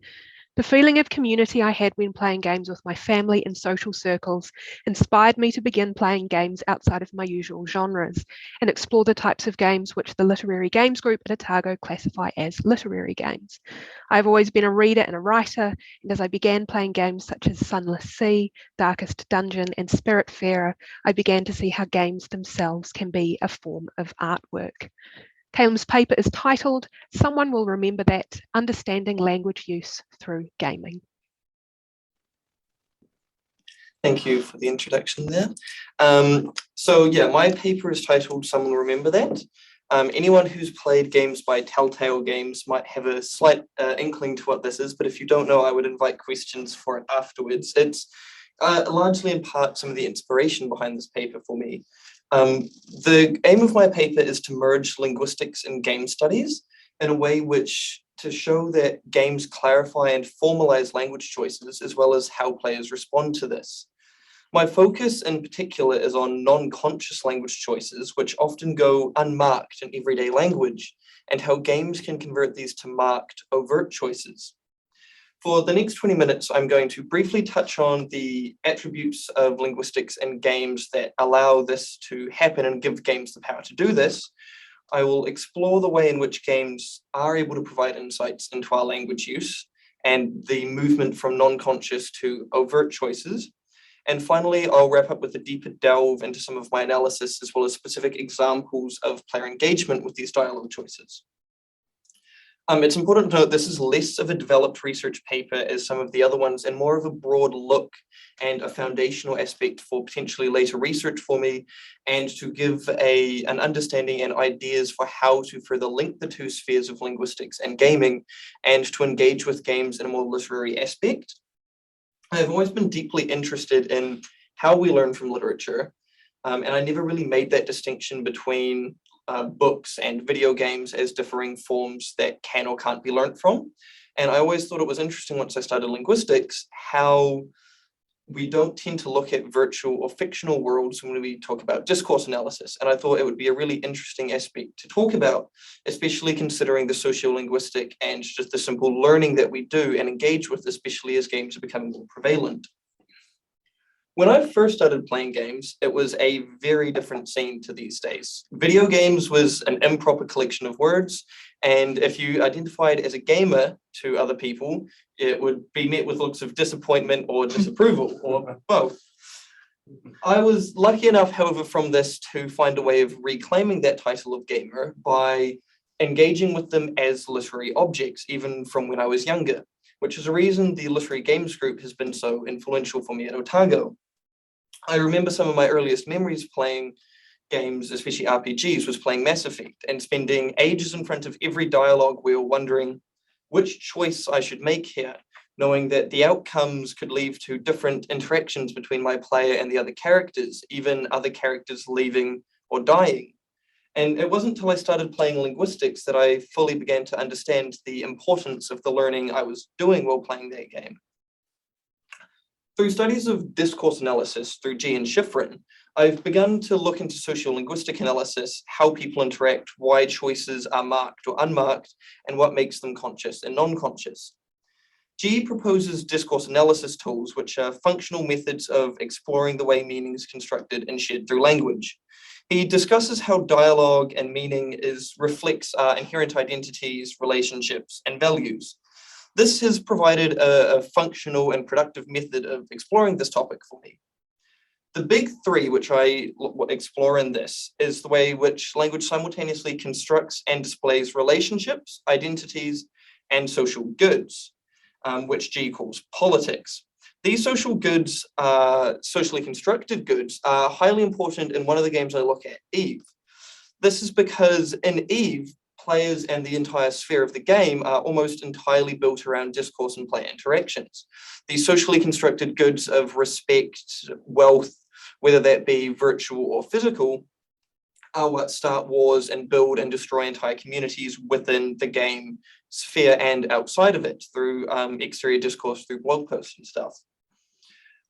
The feeling of community I had when playing games with my family and social circles inspired me to begin playing games outside of my usual genres and explore the types of games which the literary games group at Otago classify as literary games. I've always been a reader and a writer, and as I began playing games such as Sunless Sea, Darkest Dungeon, and Spiritfarer, I began to see how games themselves can be a form of artwork. Caelum's paper is titled, Someone Will Remember That, Understanding Language Use Through Gaming. Thank you for the introduction there. So yeah, my paper is titled Someone Will Remember That. Anyone who's played games by Telltale Games might have a slight inkling to what this is, but if you don't know, I would invite questions for it afterwards. It's largely in part some of the inspiration behind this paper for me. The aim of my paper is to merge linguistics and game studies in a way which to show that games clarify and formalize language choices as well as how players respond to this. My focus in particular is on non-conscious language choices, which often go unmarked in everyday language, and how games can convert these to marked, overt choices. For the next 20 minutes, I'm going to briefly touch on the attributes of linguistics in games that allow this to happen and give games the power to do this. I will explore the way in which games are able to provide insights into our language use and the movement from non-conscious to overt choices. And finally, I'll wrap up with a deeper delve into some of my analysis as well as specific examples of player engagement with these dialogue choices. It's important to note this is less of a developed research paper as some of the other ones and more of a broad look and a foundational aspect for potentially later research for me and to give an understanding and ideas for how to further link the two spheres of linguistics and gaming and to engage with games in a more literary aspect. I've always been deeply interested in how we learn from literature, and I never really made that distinction between books and video games as differing forms that can or can't be learnt from. And I always thought it was interesting once I started linguistics, how we don't tend to look at virtual or fictional worlds when we talk about discourse analysis. And I thought it would be a really interesting aspect to talk about, especially considering the sociolinguistic and just the simple learning that we do and engage with, especially as games are becoming more prevalent. When I first started playing games, it was a very different scene to these days. Video games was an improper collection of words, and if you identified as a gamer to other people, it would be met with looks of disappointment or disapproval, or both. I was lucky enough, however, from this to find a way of reclaiming that title of gamer by engaging with them as literary objects, even from when I was younger, which is a reason the literary games group has been so influential for me at Otago. I remember some of my earliest memories playing games, especially RPGs, was playing Mass Effect and spending ages in front of every dialogue wheel wondering which choice I should make here, knowing that the outcomes could lead to different interactions between my player and the other characters, even other characters leaving or dying. And it wasn't until I started playing linguistics that I fully began to understand the importance of the learning I was doing while playing that game. Through studies of discourse analysis through G and Schifrin, I've begun to look into sociolinguistic analysis, how people interact, why choices are marked or unmarked, and what makes them conscious and non-conscious. G proposes discourse analysis tools, which are functional methods of exploring the way meaning is constructed and shared through language. He discusses how dialogue and meaning reflects our inherent identities, relationships, and values. This has provided a functional and productive method of exploring this topic for me. The big three which I explore in this is the way which language simultaneously constructs and displays relationships, identities, and social goods, which G calls politics. These social goods, socially constructed goods, are highly important in one of the games I look at, Eve. This is because in Eve, players and the entire sphere of the game are almost entirely built around discourse and player interactions. These socially constructed goods of respect, wealth, whether that be virtual or physical, are what start wars and build and destroy entire communities within the game sphere and outside of it through exterior discourse, through blog posts and stuff.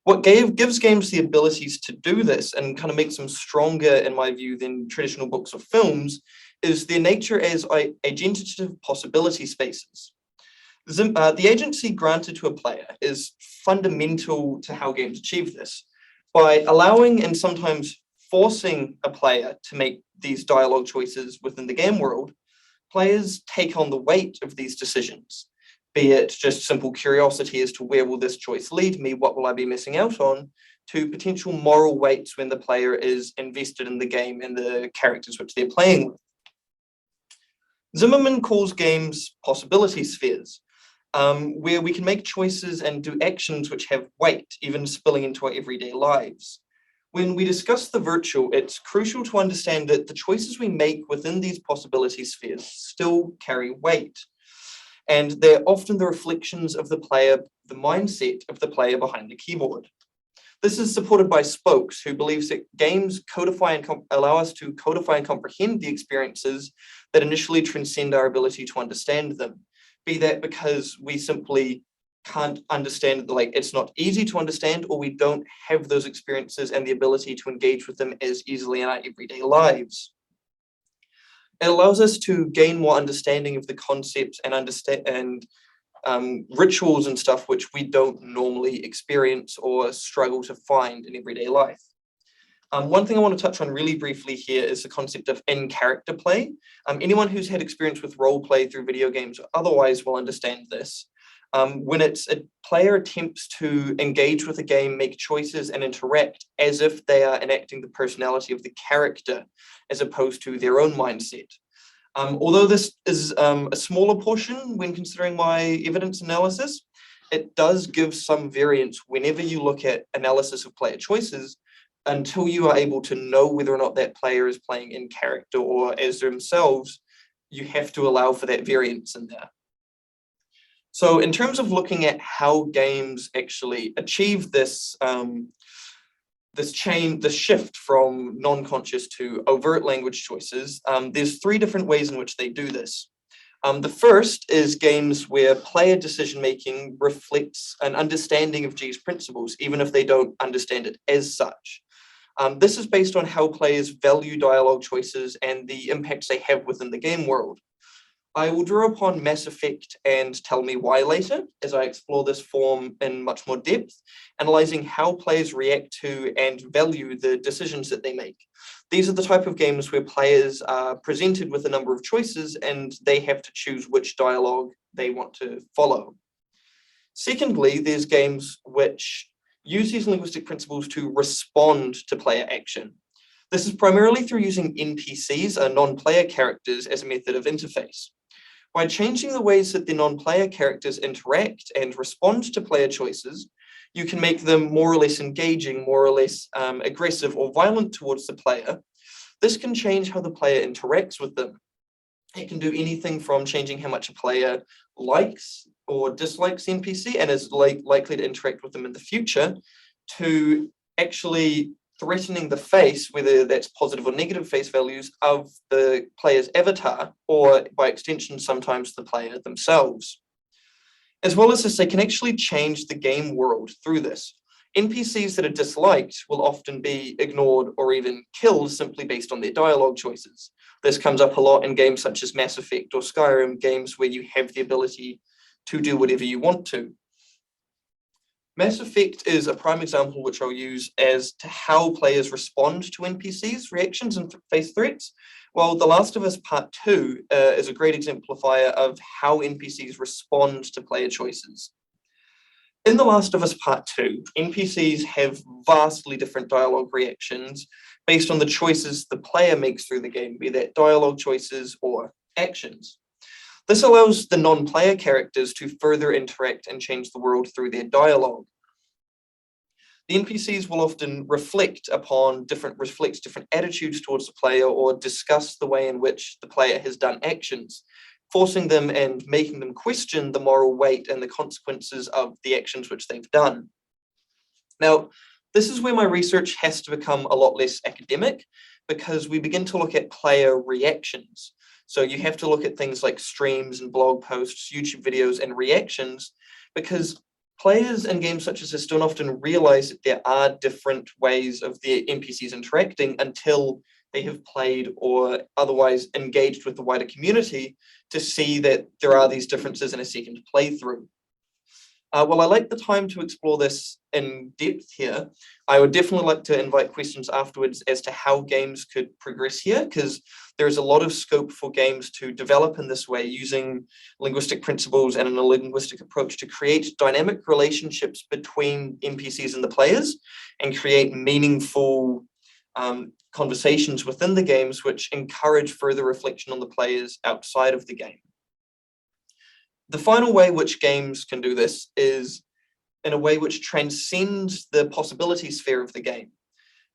What gives games the abilities to do this and kind of makes them stronger, in my view, than traditional books or films is their nature as agentative possibility spaces. The agency granted to a player is fundamental to how games achieve this. By allowing and sometimes forcing a player to make these dialogue choices within the game world, players take on the weight of these decisions, be it just simple curiosity as to where will this choice lead me, what will I be missing out on, to potential moral weights when the player is invested in the game and the characters which they're playing with. Zimmerman calls games possibility spheres, where we can make choices and do actions which have weight, even spilling into our everyday lives. When we discuss the virtual, it's crucial to understand that the choices we make within these possibility spheres still carry weight. And they're often the reflections of the player, the mindset of the player behind the keyboard. This is supported by Spokes, who believes that games codify and allow us to codify and comprehend the experiences that initially transcend our ability to understand them. Be that because we simply can't understand, like it's not easy to understand, or we don't have those experiences and the ability to engage with them as easily in our everyday lives. It allows us to gain more understanding of the concepts and rituals and stuff which we don't normally experience or struggle to find in everyday life. One thing I want to touch on really briefly here is the concept of in-character play. Anyone who's had experience with role play through video games or otherwise will understand this. When it's a player attempts to engage with a game, make choices and interact as if they are enacting the personality of the character as opposed to their own mindset. Although this is a smaller portion when considering my evidence analysis, it does give some variance whenever you look at analysis of player choices until you are able to know whether or not that player is playing in character or as themselves. You have to allow for that variance in there. So in terms of looking at how games actually achieve this, this shift from non-conscious to overt language choices, there's three different ways in which they do this. The first is games where player decision-making reflects an understanding of G's principles, even if they don't understand it as such. This is based on how players value dialogue choices and the impacts they have within the game world. I will draw upon Mass Effect and Tell Me Why later, as I explore this form in much more depth, analyzing how players react to and value the decisions that they make. These are the type of games where players are presented with a number of choices and they have to choose which dialogue they want to follow. Secondly, there's games which use these linguistic principles to respond to player action. This is primarily through using NPCs, non-player characters, as a method of interface. By changing the ways that the non-player characters interact and respond to player choices, you can make them more or less engaging, more or less aggressive or violent towards the player. This can change how the player interacts with them. It can do anything from changing how much a player likes or dislikes the NPC and is likely to interact with them in the future, to actually threatening the face, whether that's positive or negative face values of the player's avatar, or by extension, sometimes the player themselves. As well as this, they can actually change the game world through this. NPCs that are disliked will often be ignored or even killed simply based on their dialogue choices. This comes up a lot in games such as Mass Effect or Skyrim, games where you have the ability to do whatever you want to. Mass Effect is a prime example which I'll use as to how players respond to NPCs, reactions, and face threats. Well, The Last of Us Part 2 is a great exemplifier of how NPCs respond to player choices. In The Last of Us Part 2, NPCs have vastly different dialogue reactions based on the choices the player makes through the game, be that dialogue choices or actions. This allows the non-player characters to further interact and change the world through their dialogue. The NPCs will often reflect different attitudes towards the player or discuss the way in which the player has done actions, forcing them and making them question the moral weight and the consequences of the actions which they've done. Now, this is where my research has to become a lot less academic, because we begin to look at player reactions. So you have to look at things like streams and blog posts, YouTube videos, and reactions, because players in games such as this don't often realize that there are different ways of the NPCs interacting until they have played or otherwise engaged with the wider community to see that there are these differences in a second playthrough. Well, I like the time to explore this in depth here. I would definitely like to invite questions afterwards as to how games could progress here, because there's a lot of scope for games to develop in this way, using linguistic principles and a linguistic approach to create dynamic relationships between NPCs and the players and create meaningful conversations within the games, which encourage further reflection on the players outside of the game. The final way which games can do this is in a way which transcends the possibility sphere of the game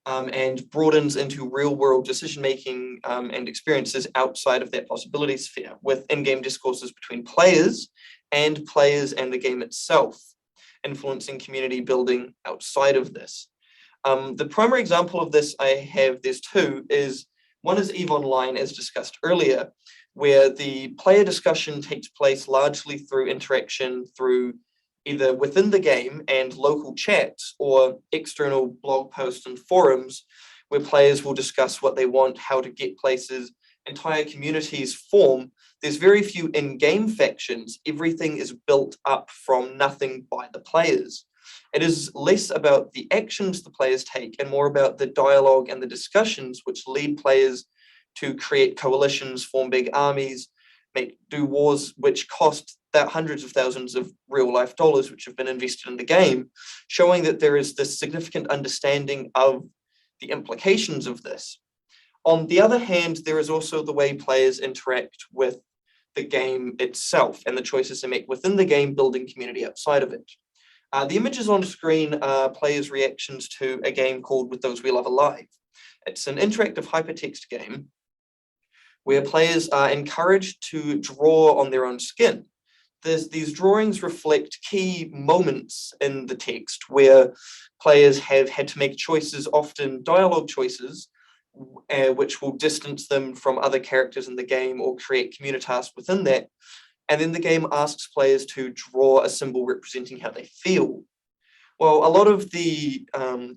and broadens into real-world decision-making and experiences outside of that possibility sphere, with in-game discourses between players and the game itself, influencing community building outside of this. The primary example of this there's two, one is EVE Online, as discussed earlier, where the player discussion takes place largely through interaction through either within the game and local chats or external blog posts and forums where players will discuss what they want, how to get places, entire communities form. There's very few in-game factions. Everything is built up from nothing by the players. It is less about the actions the players take and more about the dialogue and the discussions which lead players to create coalitions, form big armies, do wars which cost hundreds of thousands of real-life dollars which have been invested in the game, showing that there is this significant understanding of the implications of this. On the other hand, there is also the way players interact with the game itself and the choices they make within the game, building community outside of it. The images on screen are players' reactions to a game called With Those We Love Alive. It's an interactive hypertext game where players are encouraged to draw on their own skin. These drawings reflect key moments in the text where players have had to make choices, often dialogue choices, which will distance them from other characters in the game or create communitas within that. And then the game asks players to draw a symbol representing how they feel. Well, a lot of the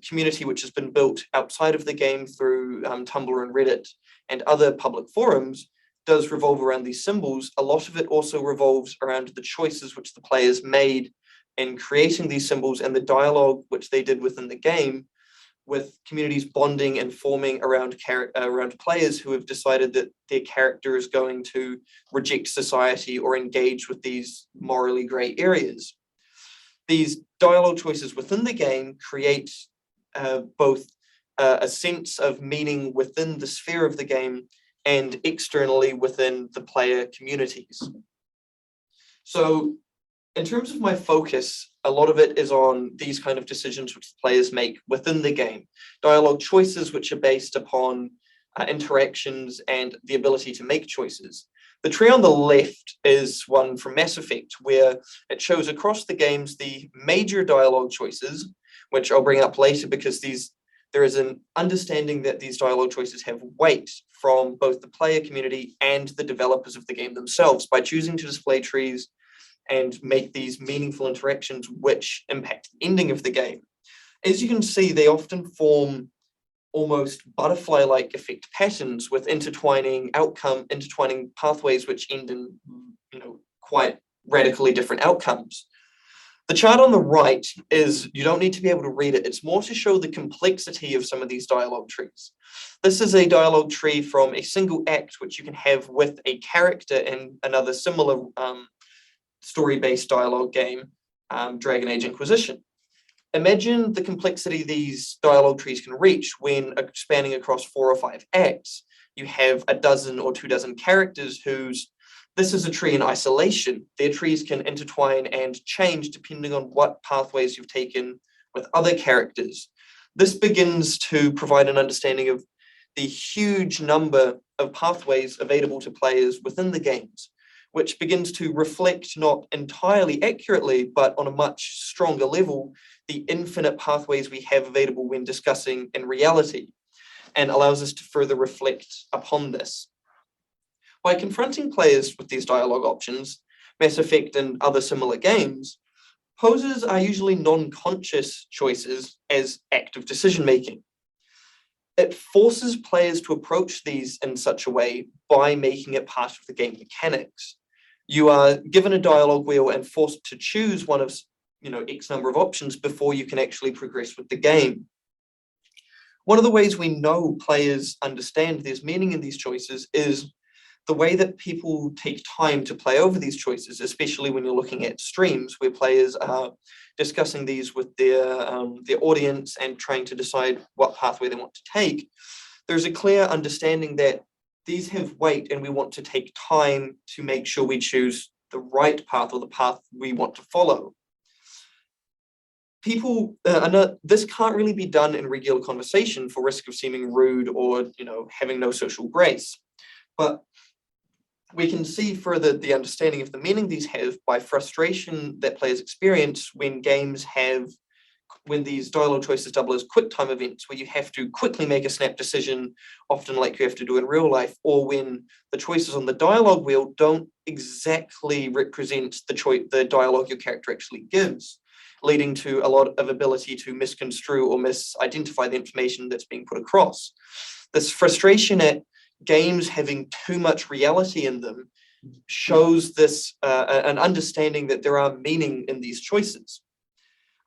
community which has been built outside of the game through Tumblr and Reddit and other public forums does revolve around these symbols. A lot of it also revolves around the choices which the players made in creating these symbols and the dialogue which they did within the game, with communities bonding and forming around players who have decided that their character is going to reject society or engage with these morally grey areas. These dialogue choices within the game create both a sense of meaning within the sphere of the game and externally within the player communities. So in terms of my focus, a lot of it is on these kind of decisions which the players make within the game. Dialogue choices which are based upon interactions and the ability to make choices. The tree on the left is one from Mass Effect, where it shows across the games the major dialogue choices, which I'll bring up later because there is an understanding that these dialogue choices have weight from both the player community and the developers of the game themselves by choosing to display trees and make these meaningful interactions which impact the ending of the game. As you can see, they often form almost butterfly-like effect patterns with intertwining pathways which end in quite radically different outcomes. The chart on the right is, you don't need to be able to read it, it's more to show the complexity of some of these dialogue trees. This is a dialogue tree from a single act which you can have with a character in another similar story-based dialogue game, Dragon Age Inquisition. Imagine the complexity these dialogue trees can reach when spanning across 4 or 5 acts. You have a dozen or 2 dozen characters this is a tree in isolation. Their trees can intertwine and change depending on what pathways you've taken with other characters. This begins to provide an understanding of the huge number of pathways available to players within the games, which begins to reflect not entirely accurately, but on a much stronger level, the infinite pathways we have available when discussing in reality, and allows us to further reflect upon this. By confronting players with these dialogue options, Mass Effect and other similar games, poses are usually non-conscious choices as active decision-making. it forces players to approach these in such a way by making it part of the game mechanics. You are given a dialogue wheel and forced to choose one of, X number of options before you can actually progress with the game. One of the ways we know players understand there's meaning in these choices is the way that people take time to play over these choices, especially when you're looking at streams where players are discussing these with their audience and trying to decide what pathway they want to take. There's a clear understanding that these have weight and we want to take time to make sure we choose the right path or the path we want to follow. People, this can't really be done in regular conversation for risk of seeming rude or, having no social grace. But we can see further the understanding of the meaning these have by frustration that players experience when these dialogue choices double as quick time events where you have to quickly make a snap decision, often like you have to do in real life, or when the choices on the dialogue wheel don't exactly represent the dialogue your character actually gives, leading to a lot of ability to misconstrue or misidentify the information that's being put across. This frustration at games having too much reality in them shows this an understanding that there are meaning in these choices.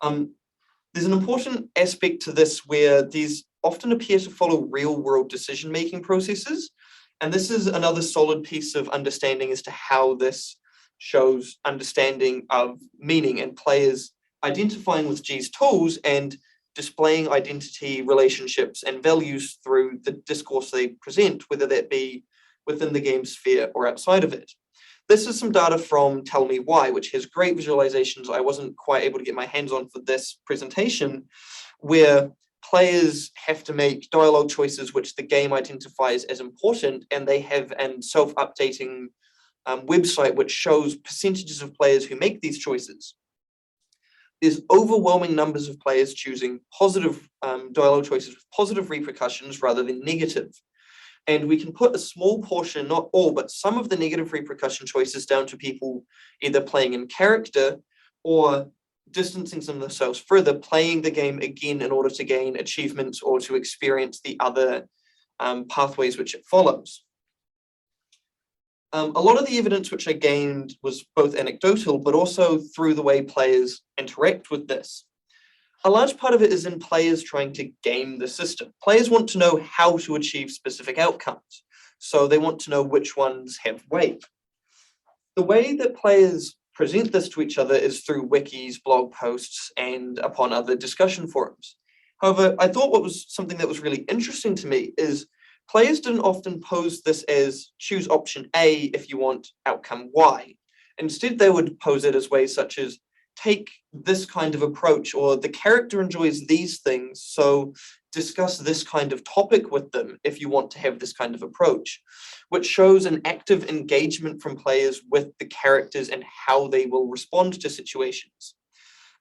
There's an important aspect to this where these often appear to follow real-world decision-making processes, and this is another solid piece of understanding as to how this shows understanding of meaning and players identifying with G's tools and displaying identity, relationships, and values through the discourse they present, whether that be within the game sphere or outside of it. This is some data from Tell Me Why, which has great visualizations I wasn't quite able to get my hands on for this presentation, where players have to make dialogue choices which the game identifies as important, and they have a self-updating website which shows percentages of players who make these choices. There's overwhelming numbers of players choosing positive dialogue choices with positive repercussions rather than negative. And we can put a small portion, not all, but some of the negative repercussion choices down to people either playing in character or distancing themselves further, playing the game again in order to gain achievements or to experience the other pathways which it follows. A lot of the evidence which I gained was both anecdotal, but also through the way players interact with this. A large part of it is in players trying to game the system. Players want to know how to achieve specific outcomes, so they want to know which ones have weight. The way that players present this to each other is through wikis, blog posts, and upon other discussion forums. However, I thought what was something that was really interesting to me is players didn't often pose this as choose option A if you want outcome Y. Instead, they would pose it as ways such as take this kind of approach, or the character enjoys these things, so discuss this kind of topic with them if you want to have this kind of approach, which shows an active engagement from players with the characters and how they will respond to situations.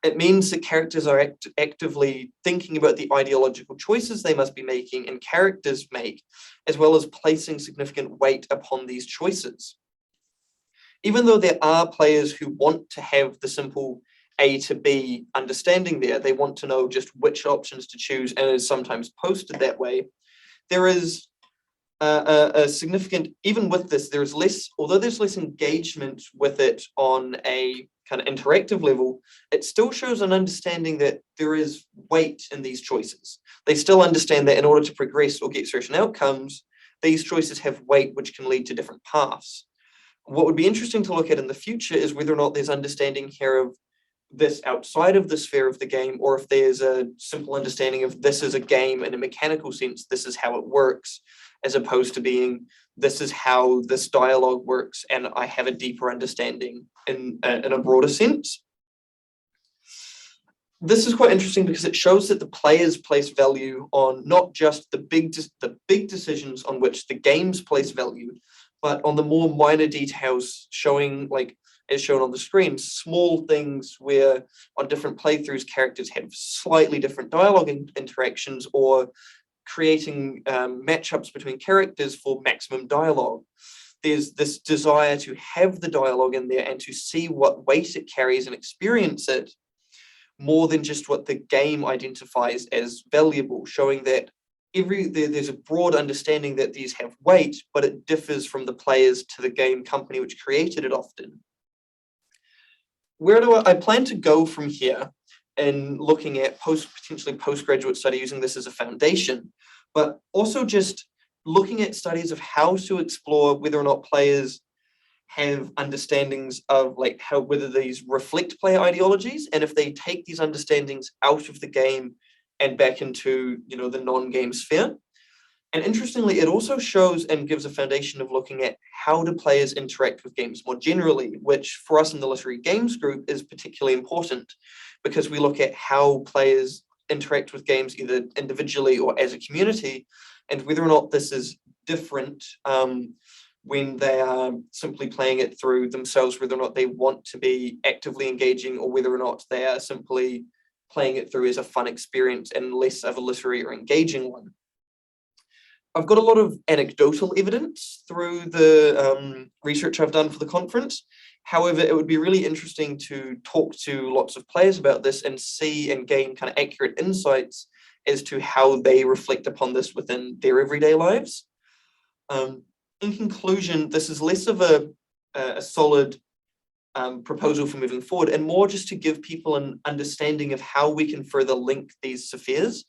It means that characters are actively thinking about the ideological choices they must be making and characters make, as well as placing significant weight upon these choices. Even though there are players who want to have the simple A to B understanding there, they want to know just which options to choose, and is sometimes posted that way. There is a significant, even with this, there is less, although there's less engagement with it on a kind of interactive level, it still shows an understanding that there is weight in these choices. They still understand that in order to progress or get certain outcomes, these choices have weight which can lead to different paths. What would be interesting to look at in the future is whether or not there's understanding here of this outside of the sphere of the game, or if there's a simple understanding of this is a game in a mechanical sense, this is how it works, as opposed to being this is how this dialogue works, and I have a deeper understanding in a broader sense. This is quite interesting because it shows that the players place value on not just the big decisions on which the games place value, but on the more minor details, showing, like as shown on the screen, small things where on different playthroughs characters have slightly different dialogue interactions, or creating matchups between characters for maximum dialogue. There's this desire to have the dialogue in there and to see what weight it carries and experience it, more than just what the game identifies as valuable, showing that there's a broad understanding that these have weight, but it differs from the players to the game company which created it often. Where do I plan to go from here in looking at potentially postgraduate study using this as a foundation, but also just looking at studies of how to explore whether or not players have understandings of like whether these reflect player ideologies, and if they take these understandings out of the game and back into, you know, the non-game sphere. And interestingly, it also shows and gives a foundation of looking at how do players interact with games more generally, which for us in the literary games group is particularly important because we look at how players interact with games either individually or as a community, and whether or not this is different when they are simply playing it through themselves, whether or not they want to be actively engaging or whether or not they are simply playing it through as a fun experience and less of a literary or engaging one. I've got a lot of anecdotal evidence through the research I've done for the conference. However, it would be really interesting to talk to lots of players about this and see and gain kind of accurate insights as to how they reflect upon this within their everyday lives. In conclusion, this is less of a solid proposal for moving forward and more just to give people an understanding of how we can further link these spheres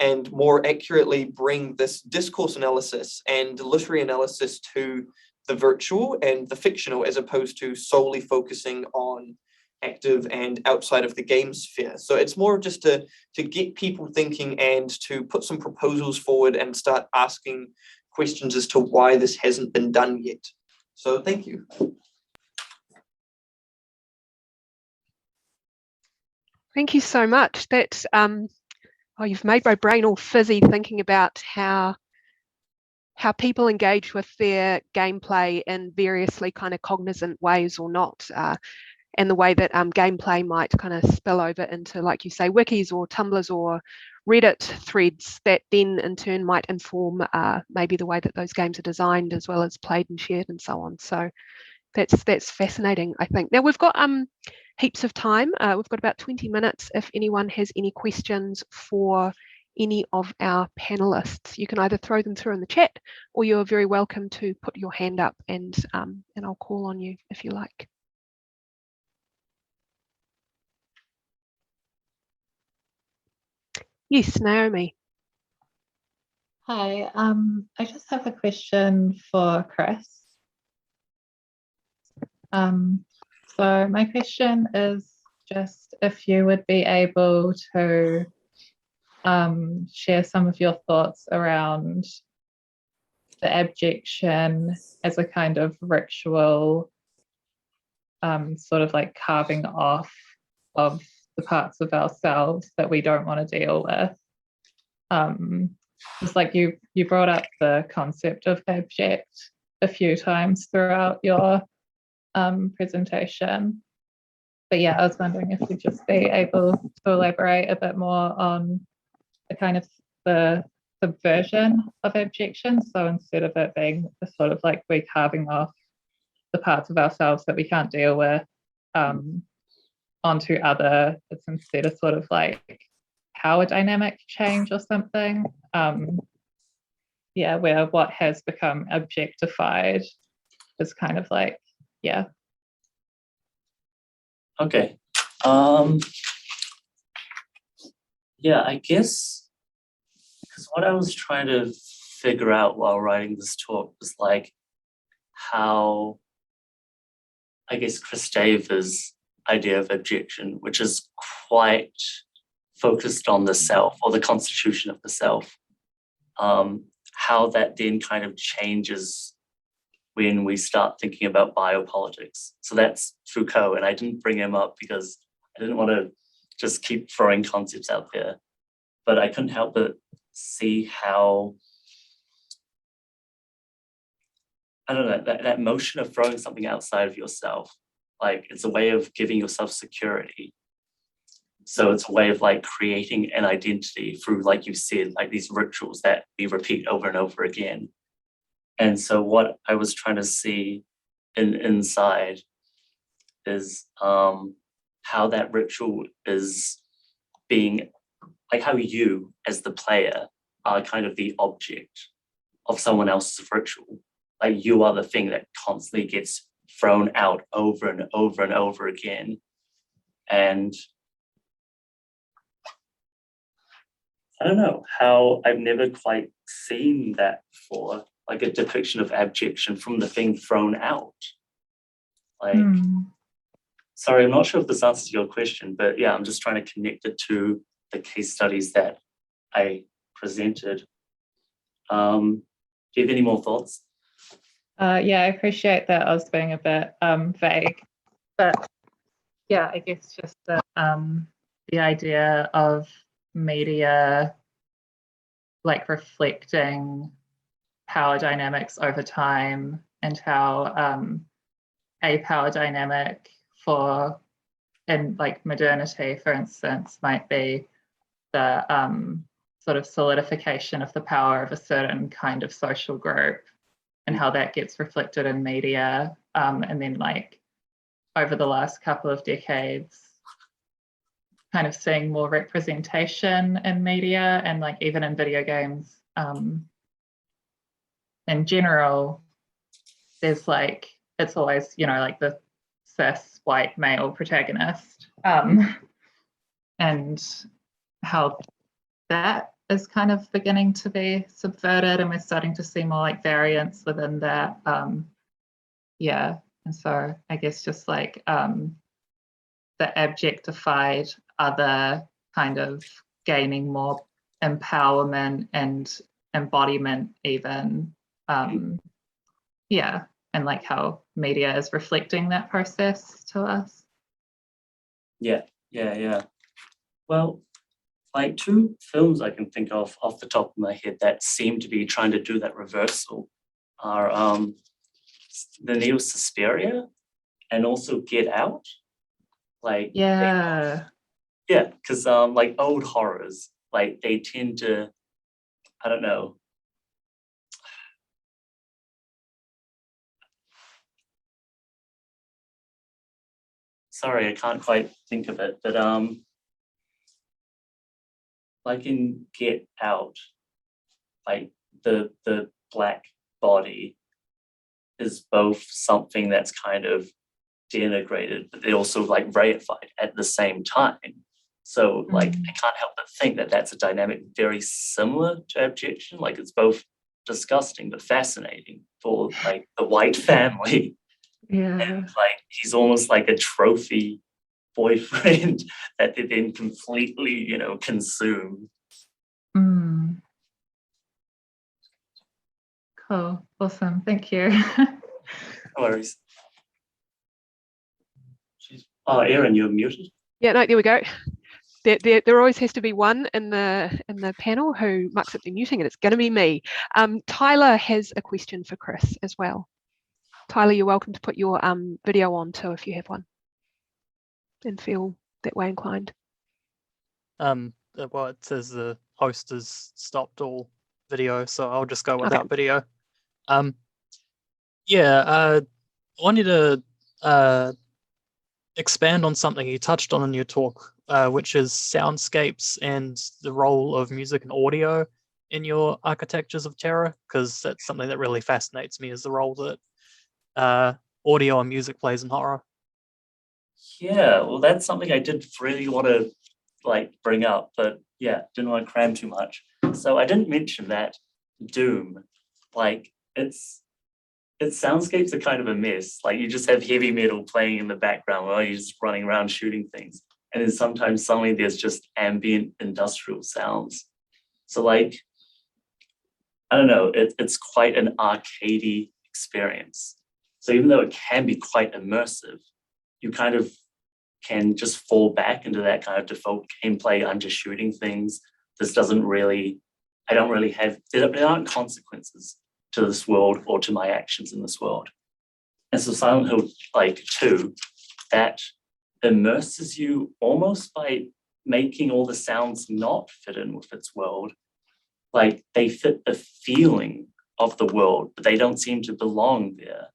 and more accurately bring this discourse analysis and literary analysis to the virtual and the fictional, as opposed to solely focusing on active and outside of the game sphere. So it's more just to get people thinking and to put some proposals forward and start asking questions as to why this hasn't been done yet. So thank you. Thank you so much. That's oh, you've made my brain all fizzy thinking about how people engage with their gameplay in variously kind of cognizant ways or not, and the way that gameplay might kind of spill over into, like you say, wikis or Tumblrs or Reddit threads that then in turn might inform maybe the way that those games are designed as well as played and shared and so on. So that's fascinating, I think. Now we've got heaps of time. We've got about 20 minutes if anyone has any questions for any of our panelists. You can either throw them through in the chat or you're very welcome to put your hand up and I'll call on you if you like. Yes, Naomi. Hi, I just have a question for Chris. So my question is just if you would be able to share some of your thoughts around the abjection as a kind of ritual, sort of like carving off of the parts of ourselves that we don't want to deal with. It's like you brought up the concept of abject a few times throughout your presentation. But yeah, I was wondering if you'd just be able to elaborate a bit more on the kind of the subversion of abjection. So instead of it being a sort of like we're carving off the parts of ourselves that we can't deal with onto other, it's instead of sort of like power dynamic change or something. Yeah, where what has become objectified is kind of like, yeah. Okay. Yeah, I guess because what I was trying to figure out while writing this talk was like how, I guess, Christaver's idea of abjection, which is quite focused on the self or the constitution of the self, how that then kind of changes when we start thinking about biopolitics. So that's Foucault, and I didn't bring him up because I didn't want to just keep throwing concepts out there, but I couldn't help but see how, I don't know, that motion of throwing something outside of yourself, like it's a way of giving yourself security. So it's a way of like creating an identity through, like you said, like these rituals that we repeat over and over again. And so what I was trying to see inside is how that ritual is being, like how you as the player are kind of the object of someone else's ritual. Like you are the thing that constantly gets thrown out over and over and over again. And I don't know how I've never quite seen that before, like a depiction of abjection from the thing thrown out. Like, sorry, I'm not sure if this answers your question, but yeah, I'm just trying to connect it to the case studies that I presented. Do you have any more thoughts? Yeah, I appreciate that I was being a bit vague, but yeah, I guess just the idea of media like reflecting power dynamics over time, and how a power dynamic in like modernity, for instance, might be the sort of solidification of the power of a certain kind of social group, and how that gets reflected in media. And then like over the last couple of decades, kind of seeing more representation in media and like even in video games in general. There's like, it's always, you know, like the cis white male protagonist, and how that is kind of beginning to be subverted, and we're starting to see more like variance within that. Yeah, and so I guess just like the objectified other kind of gaining more empowerment and embodiment even. Yeah, and like how media is reflecting that process to us. Yeah. Well, like two films I can think of off the top of my head that seem to be trying to do that reversal are the Neo Suspiria and also Get Out. Like because like old horrors, like they tend to, I don't know, sorry, I can't quite think of it, but like in Get Out, like the black body is both something that's kind of denigrated, but they're also like reified at the same time. So like I can't help but think that that's a dynamic very similar to abjection. Like it's both disgusting but fascinating for like the white family. Yeah. And like he's almost like a trophy boyfriend that they then completely, you know, consume. Cool. Awesome. Thank you. No worries. Oh, Erin, you're muted. Yeah, no, there we go. There always has to be one in the panel who mucks up the muting, and it's going to be me. Tyler has a question for Chris as well. Tyler, you're welcome to put your video on too if you have one and feel that way inclined. Well, it says the host has stopped all video, so I'll just go without video. I wanted to expand on something you touched on in your talk, which is soundscapes and the role of music and audio in your architectures of terror, because that's something that really fascinates me, is the role that audio and music plays in horror. Yeah, well, that's something I did really want to like bring up, but yeah, didn't want to cram too much. So I didn't mention that Doom, like its soundscapes are kind of a mess. Like you just have heavy metal playing in the background while you're just running around shooting things. And then sometimes suddenly there's just ambient industrial sounds. So like, I don't know, it's quite an arcadey experience. So even though it can be quite immersive, you kind of can just fall back into that kind of default gameplay. I'm just shooting things. This doesn't really, there aren't consequences to this world or to my actions in this world. And so Silent Hill like 2, that immerses you almost by making all the sounds not fit in with its world. Like they fit the feeling of the world, but they don't seem to belong there.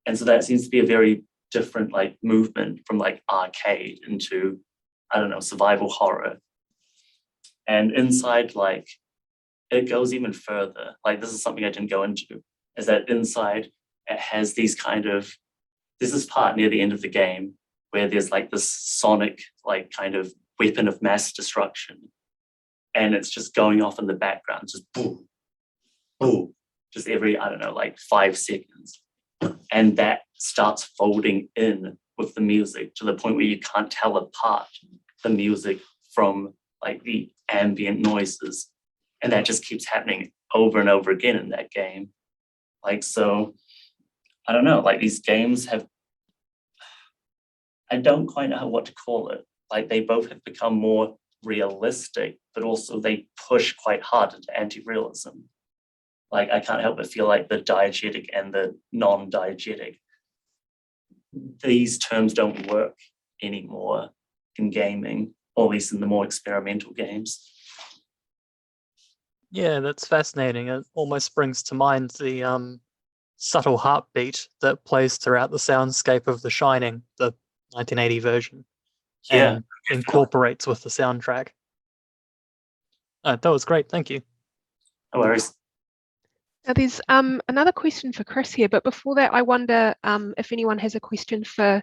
And so that seems to be a very different like movement from like arcade into, I don't know, survival horror. And inside like it goes even further. Like, this is something I didn't go into, is that inside it has these kind of, there's this part near the end of the game where there's like this sonic, like kind of weapon of mass destruction. And it's just going off in the background, just boom, boom, just every, I don't know, like 5 seconds. And that starts folding in with the music to the point where you can't tell apart the music from like the ambient noises. And that just keeps happening over and over again in that game. Like, so, I don't know, like these games have, I don't quite know what to call it. Like, they both have become more realistic, but also they push quite hard into anti-realism. Like, I can't help but feel like the diegetic and the non-diegetic, these terms don't work anymore in gaming, or at least in the more experimental games. Yeah, that's fascinating. It almost brings to mind the subtle heartbeat that plays throughout the soundscape of The Shining, the 1980 version, Yeah, and incorporates with the soundtrack. That was great, thank you. no worries. Now there's another question for Chris here, but before that, I wonder if anyone has a question for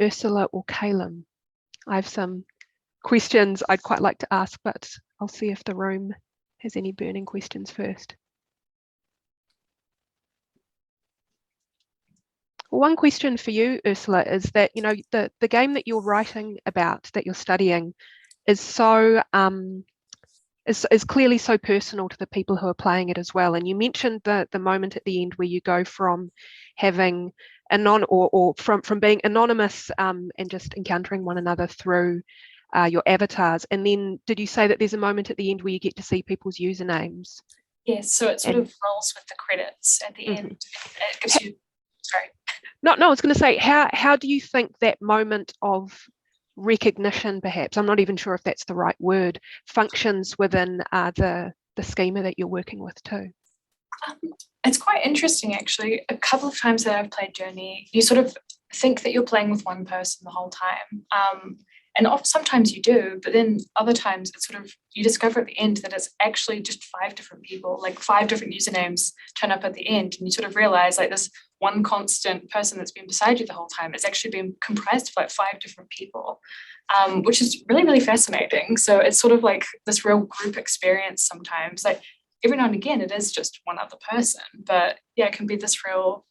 Ursula or Caelum. I have some questions I'd quite like to ask, but I'll see if the room has any burning questions first. One question for you, Ursula, is that, you know, the game that you're writing about, that you're studying, is so is clearly so personal to the people who are playing it as well. And you mentioned the moment at the end where you go from having from being anonymous and just encountering one another through your avatars. And then did you say that there's a moment at the end where you get to see people's usernames? Yes, so it sort of rolls with the credits at the end. It gives you, sorry. No, I was going to say, how do you think that moment of recognition, perhaps, I'm not even sure if that's the right word, functions within the schema that you're working with too? It's quite interesting, actually. A couple of times that I've played Journey, you sort of think that you're playing with one person the whole time. And sometimes you do, but then other times it's sort of, you discover at the end that it's actually just 5 different people, like 5 different usernames turn up at the end, and you sort of realize like this one constant person that's been beside you the whole time is actually been comprised of like 5 different people, which is really, really fascinating. So it's sort of like this real group experience sometimes. Like every now and again, it is just one other person, but yeah, it can be this real,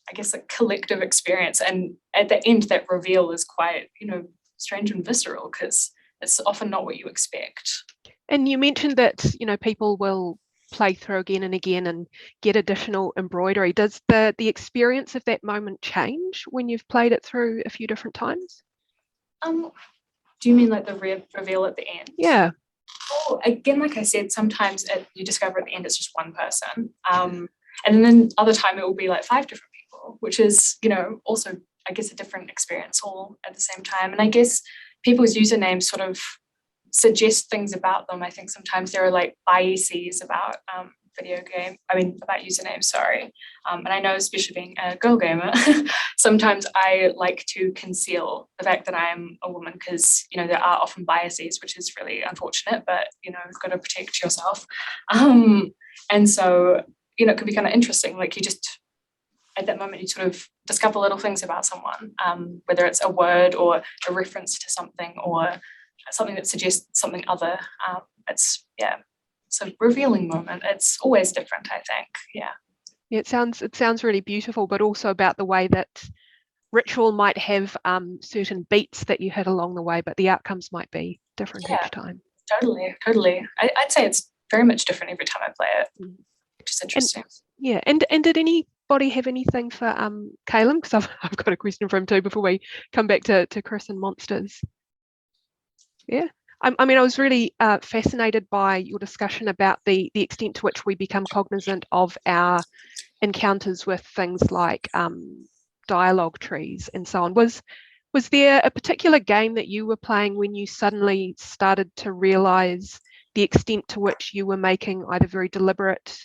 I guess, a collective experience. And at the end, that reveal is quite, you know, strange and visceral, because it's often not what you expect. And you mentioned that, you know, people will play through again and again and get additional embroidery. Does the experience of that moment change when you've played it through a few different times? Do you mean like the reveal at the end? Yeah. Oh, again, like I said, sometimes you discover at the end it's just one person, and then other time it will be like 5 different people, which is, you know, also, I guess, a different experience all at the same time. And I guess people's usernames sort of suggest things about them. I think sometimes there are like biases about about usernames, sorry. And I know, especially being a girl gamer, sometimes I like to conceal the fact that I am a woman, because, you know, there are often biases, which is really unfortunate, but, you know, you've got to protect yourself. And so, you know, it can be kind of interesting. Like, you just, at that moment, you sort of discover little things about someone, whether it's a word or a reference to something or something that suggests something other. It's a revealing moment. It's always different, I think. Yeah, it sounds really beautiful, but also about the way that ritual might have certain beats that you hit along the way, but the outcomes might be different each time. Totally. I'd say it's very much different every time I play it, which is interesting. And did anybody have anything for Caelum? Because I've got a question for him too before we come back to Chris and monsters. Yeah. I mean, I was really fascinated by your discussion about the extent to which we become cognizant of our encounters with things like dialogue trees and so on. Was there a particular game that you were playing when you suddenly started to realise the extent to which you were making either very deliberate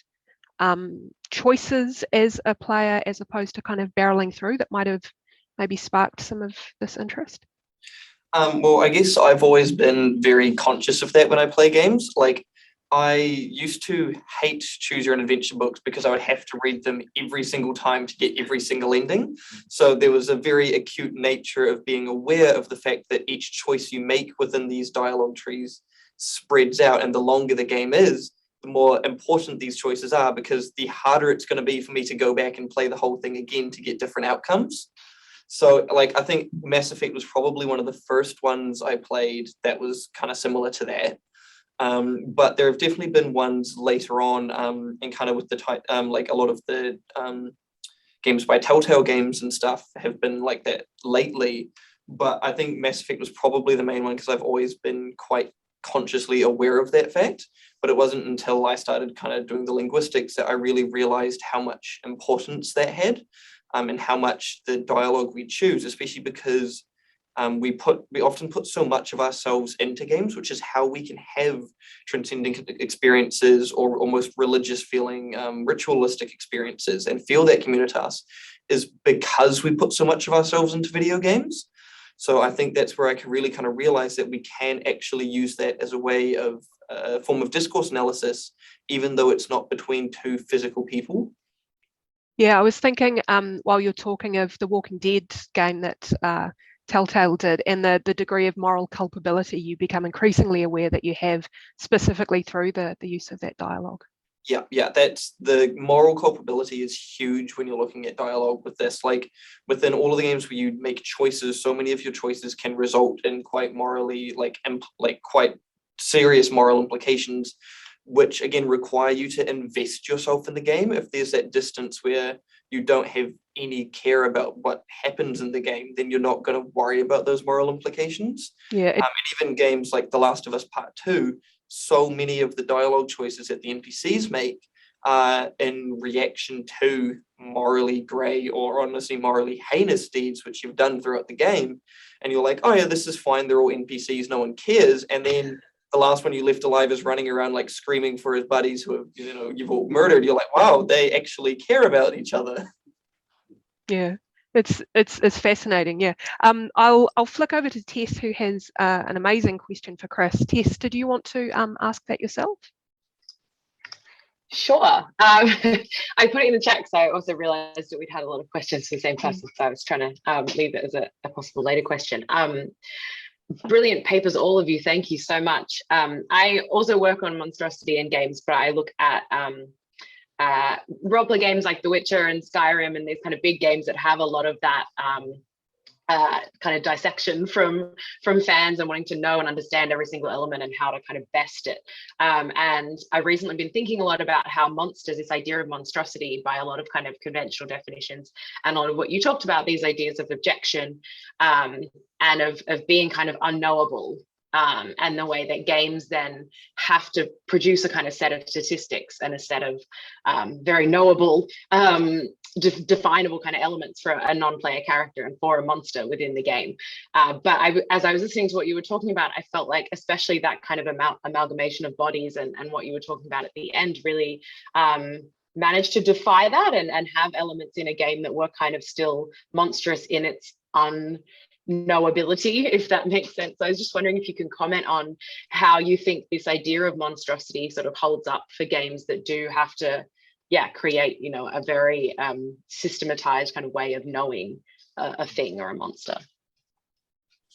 choices as a player, as opposed to kind of barreling through, that might have maybe sparked some of this interest? Well, I guess I've always been very conscious of that when I play games. Like, I used to hate choose your own adventure books because I would have to read them every single time to get every single ending. So there was a very acute nature of being aware of the fact that each choice you make within these dialogue trees spreads out, and the longer the game is, the more important these choices are, because the harder it's going to be for me to go back and play the whole thing again to get different outcomes. So like, I think Mass Effect was probably one of the first ones I played that was kind of similar to that. But there have definitely been ones later on, and kind of with the like a lot of the games by Telltale Games and stuff have been like that lately. But I think Mass Effect was probably the main one because I've always been quite consciously aware of that fact. But it wasn't until I started kind of doing the linguistics that I really realized how much importance that had, and how much the dialogue we choose, especially because we often put so much of ourselves into games, which is how we can have transcendent experiences or almost religious feeling, ritualistic experiences, and feel that communitas, is because we put so much of ourselves into video games. So I think that's where I can really kind of realize that we can actually use that as a way of a form of discourse analysis, even though it's not between two physical people. Yeah, I was thinking while you're talking of the Walking Dead game that Telltale did, and the degree of moral culpability you become increasingly aware that you have, specifically through the use of that dialogue. Yeah, that's the moral culpability is huge when you're looking at dialogue with this. Like within all of the games where you make choices, so many of your choices can result in quite morally, like quite serious moral implications, which again require you to invest yourself in the game. If there's that distance where you don't have any care about what happens in the game, then you're not going to worry about those moral implications. Yeah, And even games like The Last of Us Part 2, so many of the dialogue choices that the NPCs make are in reaction to morally grey or honestly morally heinous deeds which you've done throughout the game. And you're like, oh yeah, this is fine, they're all NPCs, no one cares. And then the last one you left alive is running around like screaming for his buddies who have, you've all murdered. You're like, wow, they actually care about each other. yeah, it's fascinating. Yeah, I'll flick over to Tess, who has an amazing question for Chris. Tess, did you want to ask that yourself? Sure. I put it in the chat because I also realized that we'd had a lot of questions for the same person, so I was trying to leave it as a possible later question. Brilliant papers, all of you. Thank you so much. I also work on monstrosity in games, but I look at roleplay games like The Witcher and Skyrim and these kind of big games that have a lot of that kind of dissection from fans and wanting to know and understand every single element and how to kind of best it. And I've recently been thinking a lot about how monsters, this idea of monstrosity by a lot of kind of conventional definitions, and a lot of what you talked about, these ideas of objection and of being kind of unknowable, and the way that games then have to produce a kind of set of statistics and a set of very knowable, definable kind of elements for a non-player character and for a monster within the game. But as I was listening to what you were talking about, I felt like especially that kind of amalgamation of bodies and what you were talking about at the end really managed to defy that and have elements in a game that were kind of still monstrous in its unknowability, if that makes sense. So I was just wondering if you can comment on how you think this idea of monstrosity sort of holds up for games that do have to create a very systematized kind of way of knowing a thing or a monster.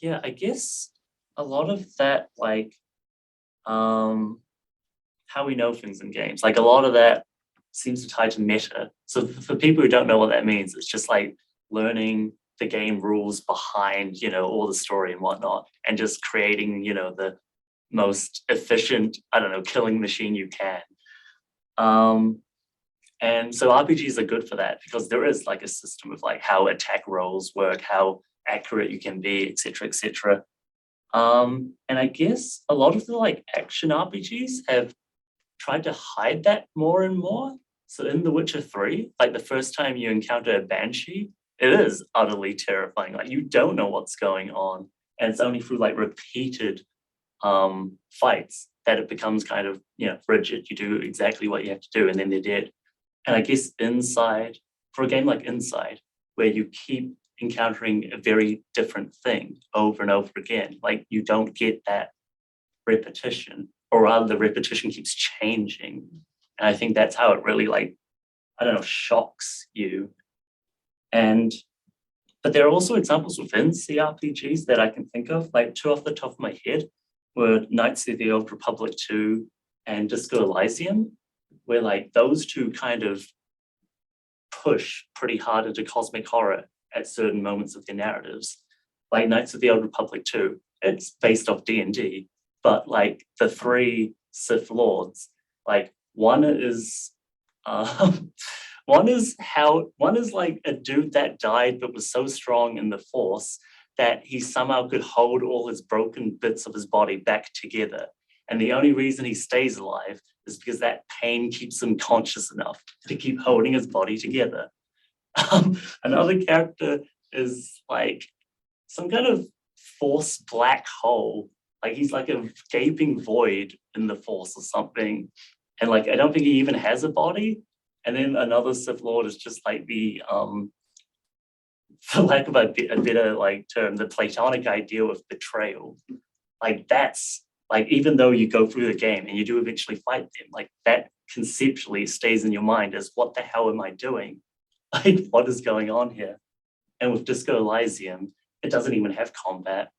Yeah, I guess a lot of that, like how we know things in games, like a lot of that seems to tie to meta. So for people who don't know what that means, it's just like learning the game rules behind, all the story and whatnot, and just creating, the most efficient, killing machine you can. And so RPGs are good for that because there is like a system of like how attack rolls work, how accurate you can be, etc., etc. And I guess a lot of the like action RPGs have tried to hide that more and more. So in The Witcher 3, like the first time you encounter a banshee, it is utterly terrifying. Like you don't know what's going on, and it's only through like repeated fights that it becomes kind of rigid. You do exactly what you have to do, and then they're dead. And I guess Inside, for a game like Inside, where you keep encountering a very different thing over and over again, like you don't get that repetition, or rather the repetition keeps changing. And I think that's how it really, like, I don't know, shocks you. But there are also examples within CRPGs that I can think of, like 2 off the top of my head were Knights of the Old Republic 2 and Disco Elysium, where like those 2 kind of push pretty hard into cosmic horror at certain moments of their narratives. Like Knights of the Old Republic 2, it's based off D&D, but like the 3 Sith Lords, like one is like a dude that died but was so strong in the Force that he somehow could hold all his broken bits of his body back together. And the only reason he stays alive is because that pain keeps him conscious enough to keep holding his body together. Another character is like some kind of Force black hole. Like he's like a gaping void in the Force or something. And like, I don't think he even has a body. And then another Sith Lord is just like the, for lack of a better like term, the Platonic ideal of betrayal. Like that's like, even though you go through the game and you do eventually fight them, like that conceptually stays in your mind as what the hell am I doing? Like what is going on here? And with Disco Elysium, it doesn't even have combat.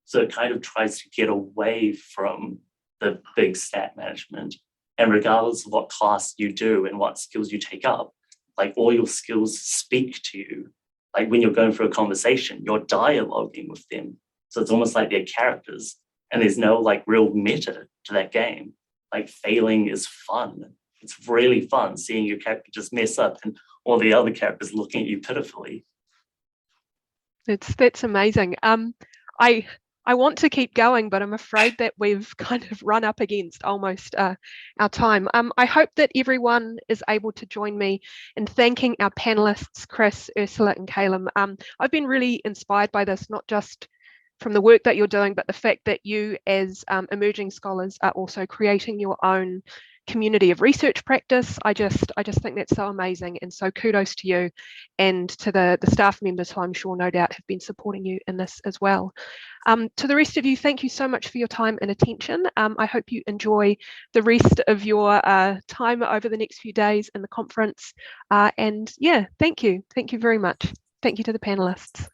So it kind of tries to get away from the big stat management. And regardless of what class you do and what skills you take up, like all your skills speak to you. Like when you're going through a conversation, you're dialoguing with them. So it's almost like they're characters and there's no like real meta to that game. Like failing is fun. It's really fun seeing your character just mess up and all the other characters looking at you pitifully. That's amazing. I want to keep going, but I'm afraid that we've kind of run up against almost our time. I hope that everyone is able to join me in thanking our panelists, Chris, Ursula, and Caelum. I've been really inspired by this, not just from the work that you're doing, but the fact that you as emerging scholars are also creating your own community of research practice. I just think that's so amazing, and so kudos to you and to the staff members who I'm sure no doubt have been supporting you in this as well. To the rest of you, thank you so much for your time and attention. I hope you enjoy the rest of your time over the next few days in the conference, and yeah, thank you very much. Thank you to the panelists.